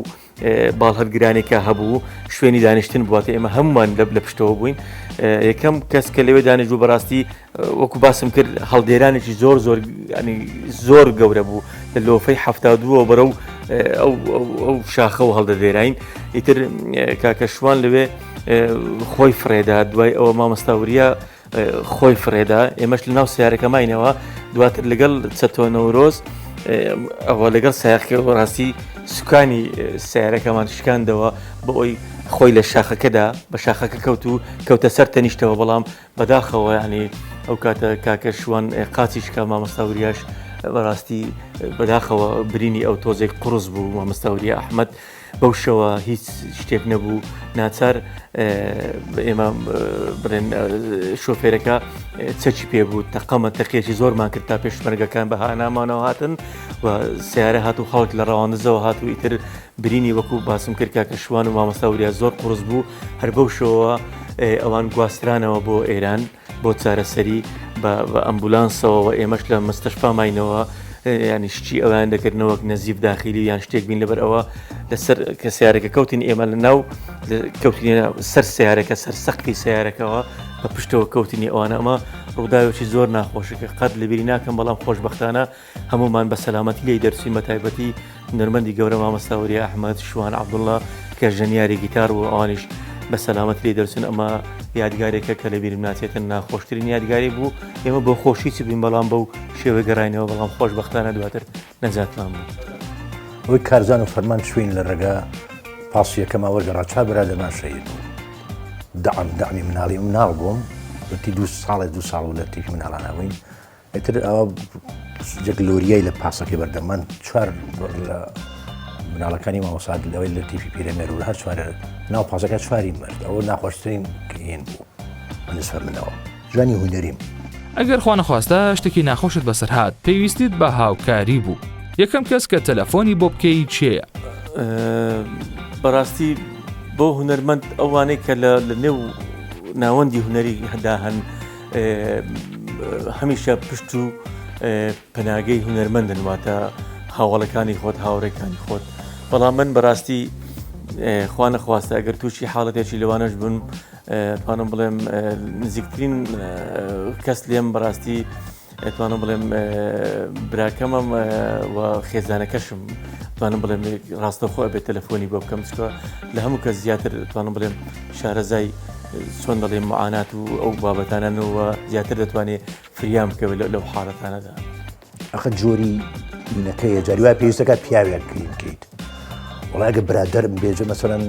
باڵهەرگرانێکە هەبوو شوێنی دانیشتن بواتە ئێمە هەمومان لە پشتەوە بووین یەکەم کەس کە لەوێ دانیشتبوو بەڕاستی وەکو باسم کرد هەڵدێرانێکی زۆر گەورە بوو لە لۆفەی 72 بەرەو ئەو شاخە و هەڵدەدێراین ئیتر کاکە شوان لەوێ خۆی فرێدا دوای ئەوە مامۆستاوریا خۆی فرێدا ئێمەش لە ناو سیارەکەماینەوە دواتر لەگەڵ چەتۆ نەورۆز ئەوە لەگەڵ سایەکە ڕاستی سوکانی سیارەکەمان شکاندەوە بۆ ئەوی خۆی لە شاخەکەدا بە شاخەکە کەوتە سەر تەنیشتەوە بەڵام بەداخەوە ینی ئەو کاتە کاکە شوان قاچی شکا مامۆستاوریاش بەڕاستی بەداخەوە برینی ئەو تۆزێک قڕز بوو مامۆستاوریا ئەحمەد بەو شەوە هیچ شتێک نەبوو ناچار ئێمە بڵێن شۆفێرەکە چەکی پێبوو تەقەمە تەقیەکی زۆرمان کرد تا پێشمەرگەکان بە هانامانەوە هاتن و سیارە هات و خەڵک لە ڕەوانزەوە هات و ئیتر برینی وەکو باسم کرد کاکە شوان و مامۆستاوریا زۆر قورس بوو هەر بەو شەوە ئەوان گواسترانەوە بۆ ئێران بۆ چارەسەری بە ئەمبولانسەوە و ئێمەش لە مستەشفا ماینەوە ینی شتی ئەویان دەکردنەوەک نەزیف داخلی یان شتێک بین لەبەر ئەوە لەسەر کە سیارەکە کەوتین ئێمە لە ناو کەوتینە سەر سیارەکە سەر سەقفی سیارەکەەوە بە پشتەوە کەوتنی ئەوانە ئەمە ڕووداوێکی زۆر ناخۆشەکە قەت لەبیری ناکەم بەڵام خۆشبەختانە هەمومان بە سەلامەتی لێی دەرچوین بە تایبەتی هونەرمەندی گەورە مامۆستاوریا ئەحمەد شوان عەبدوڵڵا کە ژەنیاری گیتار و ئەوانیش بە سەلامەتی لێ دەرچوون ئەمە یادگارێکە کە لەبیرم ناچێتن ناخۆشترین یادگاری بوو ئێمە بۆ خۆشیی بین بەڵام بەو شێوە گەڕینەوە بەڵام خۆشبەختانە دواتر نەجاتمان بوو ئەوەی کارزان و فەرمان شوین لە ڕێگا پاسی یەکەما وەرگەڕا چا برادەرمان شەهید بوو دەعمی مناڵی مناڵ بووم وەتی 2 ساڵ لە تیفی مناڵانەوەین ئیتر ئەوە جێک لۆریای لە پاسەکەی بەردەمان 4 لە مناڵەکانی مامۆستا لەوەی لە تیفی پیرەمێر و هەر چوارە ناو پاسەکە چواری مرد ئەوە ناخۆشترین هێن بوو بەنسبە منەوە ژانی هونەریم ئەگەر خوا نەخواستە شتێکی ناخۆشت بەسەر هات پێویستیت بە هاوکاری بوو یەکەم کەس کە تەلەفۆنی بۆ بکەی چێیە؟ بەڕاستی بۆ هونەرمەند ئەوانەی کە لە نێو ناوەندی هونەری هەداهەن هەمیشە پشت و پەناگەی هونەرمەندن واتە هاوڵەکانی خۆت هاوڕێکانی خۆت بەڵام من بەڕاستی خوا نەخواستە ئەگەر تووشی حاڵەتێکی لەوانەش بوون توانم بڵێم نزیکترین کەس لێم بەڕاستی توانم بڵێم براکەمم و خێزانەکەشم توانم بڵێم ڕاستەخۆ بێت تەلەفۆنی بۆ بکەم چکە لە هەموو کەس زیاتر توانم بڵێم شارەزای چۆن دەڵێم معانات و ئەو بابەتانەوە زیاتر دەتوانێت فریام بکەوێت لەو حاڵەتانەدا ئەخە جۆری مینەکەیە جاری وای پێویستەکات پیاوێک بکەیت وڵای ئەگە برادەرم بێجە مەسەڵەن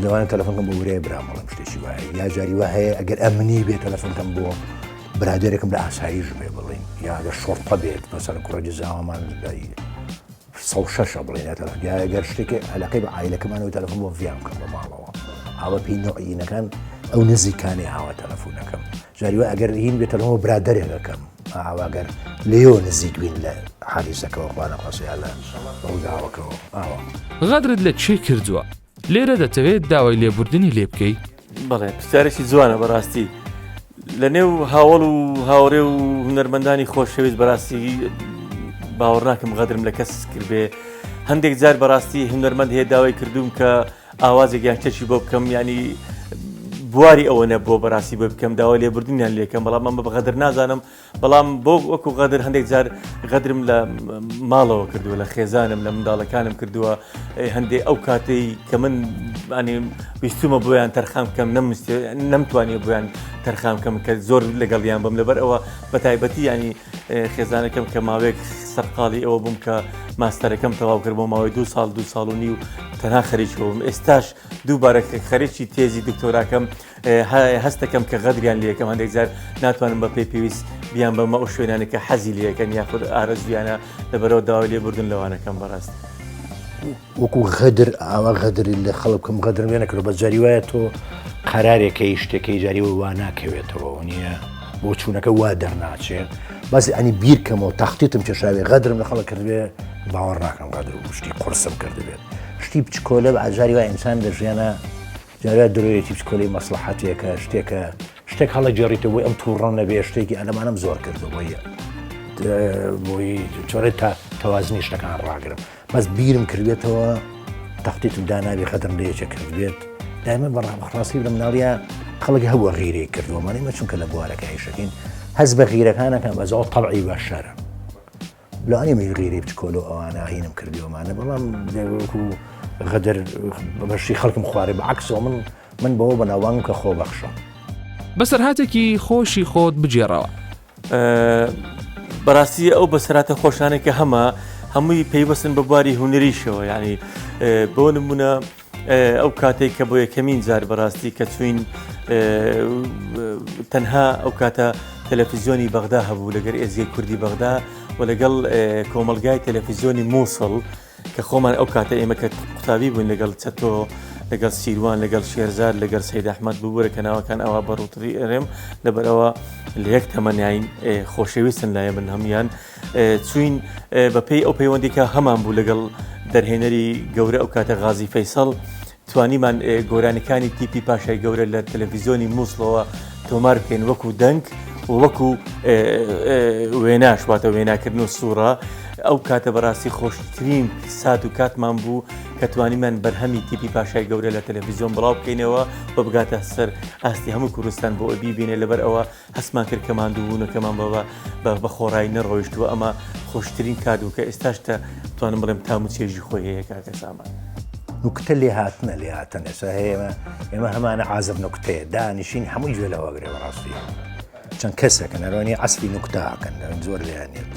لەوانە تەلەفۆنکەم بۆ ورەیە برام بەڵام شتێکی وایە یا جاری وا هەیە ئەگەر ئەمنی بێت تەلەفۆنکەم بۆ برادێرێکم لە ئاسایش بێ بڵێن یا ئەگەر شۆڕپە بێت مەسەڵەن کوڕە جەزاوەمان 106 بڵێن یا ئەگەر شتێکی عەلاقەی بە عایلەکەمانەوە تەلەفۆن بۆ ڤیان بکەم بە ماڵەوە ئەوە پێی نوعینەکان ئەو نزیکانی هاوە تەلەفۆنەکەم جاری وا ئەگەر هین بێت تەلەفۆن بۆ برادەرێکەکەم ئاواگەر لێەوە نزیک بین لە حالیسەکەەوە خوا نەخواسێ لە ڕووداوەکەەوە ئاوە غەدرت لە چی کردووە؟ لێرە دەتەوێت داوای لێبوردنی لێ بکەی؟ بەڵێ پرسیارێکی جوانە بەڕاستی لە نێو هاوڵ و هاوڕێ و هونەرمەندانی خۆشەویست بەڕاستی باوەڕ ناکەم غەدرم لە کەس کرد بێ هەندێک جار بەڕاستی هونەرمەند هەیە داوای کردوم کە ئاوازێکیان چەکی بۆ بکەم ینی بواری ئەوە نە بۆ بەڕاستی بۆ بکەم داوا لێبوردنیان لێکەم بەڵام من بە غەدر نازانم بەڵام بۆ وەکو غەدر هەندێک جار غەدرم لە ماڵەوە کردووە لە خێزانم لە منداڵەکانم کردووە هەندێک ئەو کاتەی کە من ویستومە بۆیان تەرخام بکەم نەمتوانێت بۆیان تەرخام بکەم کە زۆر لەگەڵیان بم لەبەر ئەوە بە تایبەتی ینی خێزانەکەم کە ماوەیەک سەرقاڵی ئەوە بووم کە ماستەرەکەم تەواو کرد بۆ ماوەی 2 ساڵ و نیو تەنها خەریکی بووم ئێستاش دووبارە خەریکی تێزی دکتۆراکەم هەستەکەم کە غەدریان لێکەم هەندێک جار ناتوانم بە پێی پێویست بیان بەمە ئەو شوێنانە کە حەزی لێکەن یاخود ئارەزویانە لەبەرەوە داوای لێبوردن لەوانەکەم بەڕاست وەکو غەدر ئاوا غەدری لە خەڵک بکەم غەدرم لێ نەکردو بە جاری وایە تۆ قەرارێکەی شتێکەکەی جاریەوە وا ناکەوێتەوە نییە بۆ چوونەکە وا دەرناچێت باسی ئەنی بیرکەمەوە تەختیتم کێشاوێ غەدرم لە خەڵک کردبێ باوەڕ ناکەم غەدر و شتی قورسم کردبێت شتی بچکۆلە ئاجاری وای ئینسان لە ژیانە جارێت درۆیەتی بچکۆلی مەسلحەتێکە شتێک هەڵە جێڕیتەوە بۆی ئەم تووڕە نەبێ شتێکی ئەلەمانم زۆر کردو بۆی چۆرێت تا تەوازنی شتەکان ڕاگرم بەس بیرم کردێتەوە تەختیتم داناوی غەدرم لە یەکێ کردبێت دایمە بەڕاستی لە مناڵیە خەڵک هەبووە غیرەی کردووەمانەمە چونکە لە بوارەکەی شەکەین هەز بە غیرەکانەکەم بەزەوە تەبعی باششارە لەوانێ غیرەی بچکۆلە ئەوانە هینم کردیەوەمانە بەڵام وەکو غەدر بەشی خەڵکم خوارێ بەعکسەوە من بەوە بەناوانم کە خۆ بەخشم بەسەرهاتێکی خۆشی خۆت بجێڕەوە بەڕاستی ئەو بەسەراتە خۆشانێکە هەمووی پەیوەستن بە بواری هونەریشەوە ینی بۆ نمونە ئەو کاتێک کە بۆ یەکەمین جار بەڕاستی کە چوین تەنها ئەو کاتە تەلەڤیزیۆنی بەغدا هەبوو لەگەر ئێزیای کوردی بەغدا و لەگەڵ کۆمەلگای تەلەڤیزیۆنی مووسڵ کە خۆمان ئەو کاتە ئێمە کە قوتابی بووین لەگەڵ چەتۆ لەگەڵ سیروان لەگەڵ شێرزاد لەگەڵ سەید ئەحمەد بووبوورە کە ناوەکان ئەوە بەڕووتری ئێرێم لەبەرەوە لە یەک تەمەنیاین خۆشەویستن لایە من هەمویان چوین بەپێی ئەو پەیوەندێکە هەمان بوو لەگەڵ دەرهێنەری گەورە ئەو کاتە غازی فەیسەڵ توانیمان گۆرانەکانی تیپی پاشای گەورە لە تەلەڤیزیۆنی مووسڵەوە تۆمار بکەین وەکو دەنگ وەکو وێناش واتە وێناکردن و سوورە ئەو کاتە بەڕاستی خۆشترین سات و کاتمان بوو کە توانیمان بەرهەمی تیپی پاشای گەورە لە تەلەڤیزیۆن بڵاو بکەینەوە بە بگاتە سەر ئاستی هەموو کوردستان بۆ ئەبی بینێ لەبەر ئەوە هەستمان کرد کە ماندووبوونەکەمان بە خۆڕایی نەڕۆیشتووە ئەمە خۆشترین کات و کە ئێستاشتە توانم بڵێم تاموچێژی خۆی هەیە کاکە سامان نوکتە لێ هاتنە لێ هاتن ئێستا ئێمە هەمانە عازب نوکتەیە دانیشین هەمووی گوێ لەوەگرێ بەڕاستی چەند کەسێکە نەڕوانی عەسفی نوکتاکەن زۆر لێیانێت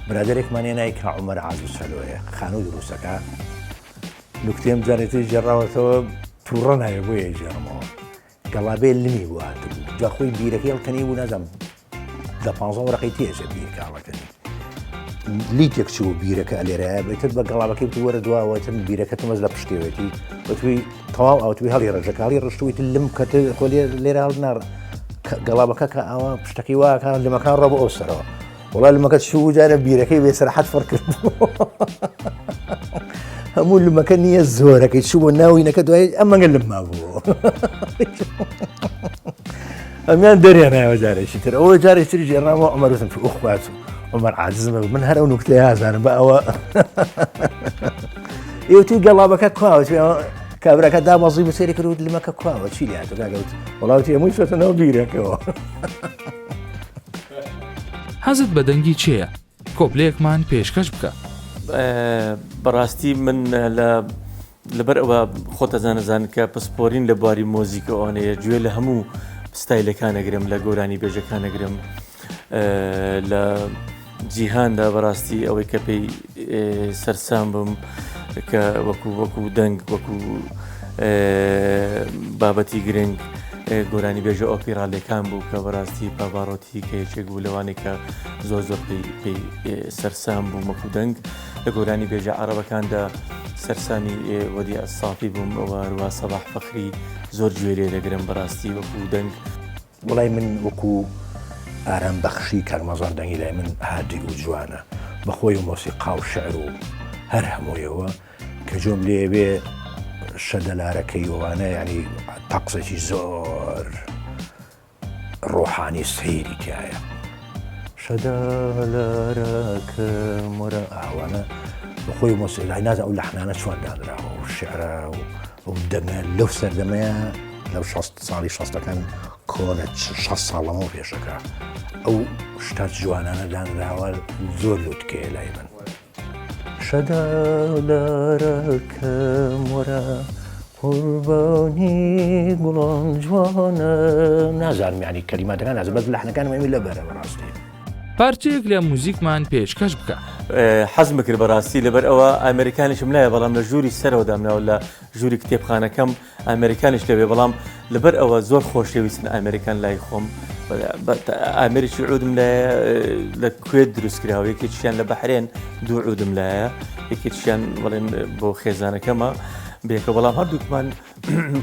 برادێکمانێ نای کە عومەر عازب سەلۆیە خانوو دروستەکە نوکتێم جارێتی جێڕاوەتەوە تووڕە نایە بۆیە جێڕمەوە گەڵابێ لمی بوو هاتبوو جا خۆی بیرەکەی هەڵکەنی بوو نازانم لە 15 وەرەقەی تێژە بیرکە هەڵەکەنی لیتێک چوو بیرەکە لێرەیە بێتت بە گەڵابەکەی تو وەرە دواوەتن بیرەکەت مەز لە پشتێوێتی بەتوی تەواو ئەوتوی هەڵی ڕێژەکاری ڕشتویت لم کە خۆلی لێرە هەڵ نار گەڵابەکە کە ئەوە پشتەکەی واکان لەمەکان ڕۆ بە ئەوسەرەوە وڵا لەمەکەت شوو جارە بیرەکەی بێسەرحەت فەڕ کرد هەموو لمەکە نییە زۆرەکەی چوو بۆ ناوینەکە دوای ئەمەگە لمما بوو ئەمیان دەرێنایەوە جارێکی تر ئەوە جارێکی تری ژێڕاوە ئەمەروتم ئوخوات عمر عاجزمە من هەر ئەو نوکتەیە ئازانم بە ئەوە ئێوتی گەڵابەکە کواوت کابراکە دامەزی بەسێری کردوت لمەکە کواوە چی لاتۆ کاگەوت وڵاتی هەمووی چۆتەنەوە بیرەکەەوە حەزت بە دەنگی چێیە؟ کۆپلەیەکمان پێشکەش بکە بەڕاستی من لەبەر ئەوە خۆتەزانەزان کە پسپۆرین لە بواری مۆزیکە ئەوانەیە گوێ لە هەموو ستایلەکانەگرم لە گۆرانی بێژەکانەگرم لە جیهاندا بەڕاستی ئەوەی کە پێی سەرسام بم کە وەکو دەنگ وەکو بابەتی گرنگ گۆرانی بێژە ئۆپێرالەکان بوو کە بەڕاستی پاڤارۆتی کە یەکێک بوو لەوانێک کە زۆر پێی سەرسام بوو وەکو دەنگ لە گۆرانی بێژە عەرەبەکاندا سەرسامی وەدی ئەسافی بووم ئەوە ڕوا سەباح فەخری زۆر گوێ لێ دەگرم بەڕاستی وەکو دەنگ وڵای من وەکو ئارام بەخشی کارمەزار دەنگی لای من هادی و جوانە بەخۆی و مۆسیقا و شعر و هەر هەموویەوە کە جۆم لێبێ شەدەلارەکەی وانە ینی تەقسێکی زۆر ڕۆحانی سەیری تایە شەدەلارەکە مۆرە ئاوانە بەخۆی مۆسیقای نازە ئەو لەحنانە چۆن دانراوە و شێعرە و دەمە لەو سەردەمەیە لەو 60 ساڵی 60ەکان کۆنە 60 ساڵەمەوە پێشەکە ئەو شتات جوانانە دانراوە زۆر لوتکەیە لای من شەدەلارەکەم وەرە قوربانی گوڵان جوانە نازانم یعنی کەلیماتەکان نازانم بەس لەحنەکانم لەبەرە بەڕاستی پارچەیەک لە موزیکمان پێشکەش بکە حەزم کرد بەڕاستی لەبەر ئەوە ئەمریکانیشم لایە بەڵام لە ژووری سەرەوە دامناوە لە ژووری کتێبخانەکەم ئەمریکانیش لەوێ بەڵام لەبەر ئەوە زۆر خۆشەویستن ئەمریکان لای خۆم ئەمریکی عودم لە کوێت دروستکراوە یەکێکیان لە بەحرێن دوو عودم لایە یەکێکیان بڵێن بۆ خێزانەکەمە بێکە بەڵام هەردووکمان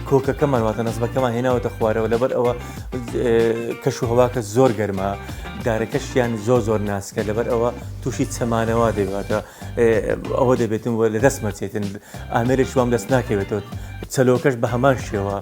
کۆکەکەمان واتە نەزبەکەمان هێناوەتە خوارەوە لەبەر ئەوە کەش و هەواکە زۆر گەرمە دارەکەشیان زۆر ناسکە لەبەر ئەوە تووشی چەمانەوە دەباتە ئەوە دەبێتن وە لە دەست مەچێتن ئامێرێک وام دەست ناکەوێتەوە چەلۆکەش بە هەمان شێوە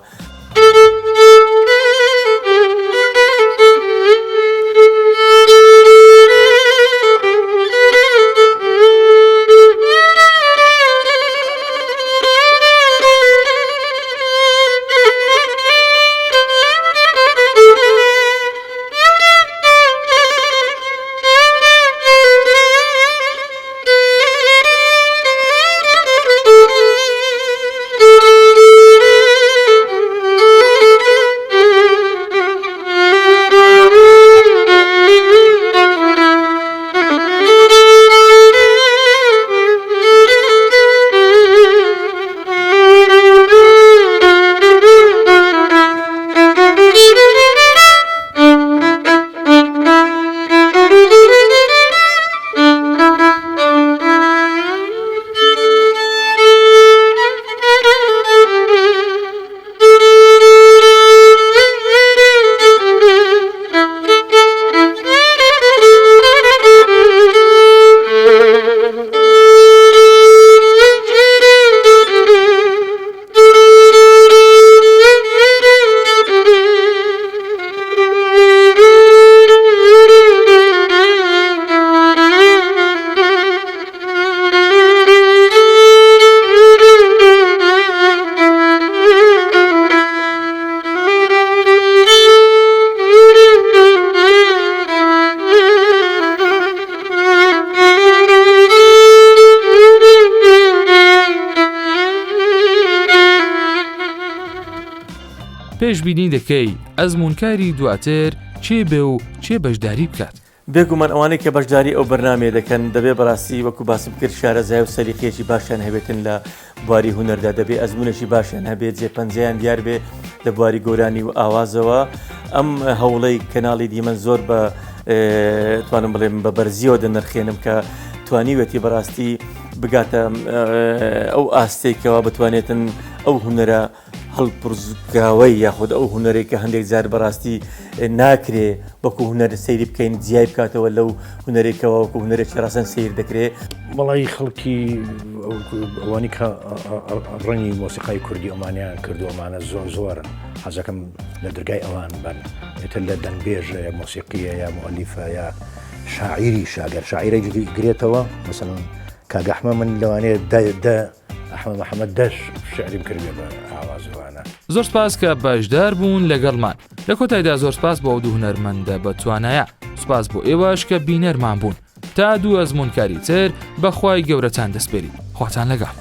پێشبینی دەکەی ئەزمونکاری دواتر چێ بێ و چێ بەشداری بکات بێگومان ئەوانەی کە بەشداری ئەو بەرنامێ دەکەن دەبێ بەڕاستی وەکو باسم کرد شارەزای و سەلیقەیەکی باشیان هەبێتن لە بواری هونەردا دەبێ ئەزمونێکی باشیان هەبێت جێپەنجەیان دیار بێ لە بواری گۆرانی و ئاوازەوە ئەم هەوڵەی کەناڵی دیمەن زۆر بە توانم بڵێم بە بەرزیەوە دەنرخێنم کە توانیوێتی بەڕاستی بگاتە ئەو ئاستێکەوە بتوانێتن ئەو هونەرە هەڵپرزگاوەی یاخود ئەو هونەرێک کە هەندێک جار بەڕاستی ناکرێ وەکو هونەر سەیری بکەین جیای بکاتەوە لەو هونەرێکەوە وەکو هونەرێکی ڕاستەن سیر دەکرێت وەڵی خەڵکی ئەوانی کە ڕەنی مۆسیقای کوردی ئەمانیان کردو ئەمانە زۆرن حەزەکەم لە دەرگای ئەوان بن ئێتر لە دەنگبێژە یا مۆسیقیە یا مؤلیفە یا شاعیری شاگەر شاعیرێکی گرێتەوە مثلا کاگەحمە من لەوانەیە ئەحمەد محەممەد دەش شعریم کردێ بە ئاوازوانە زۆر سپاس کە بەشدار بوون لەگەڵمان لە کۆتایدا زۆر سپاس بۆ دوو هونەرمەندە بە توانایە سپاس بۆ ئێوەش کە بینەرمان بوون تا دوو ئەزمونکاری تر بەخوای گەورەتان دەسپێری خواتان لەگەڵ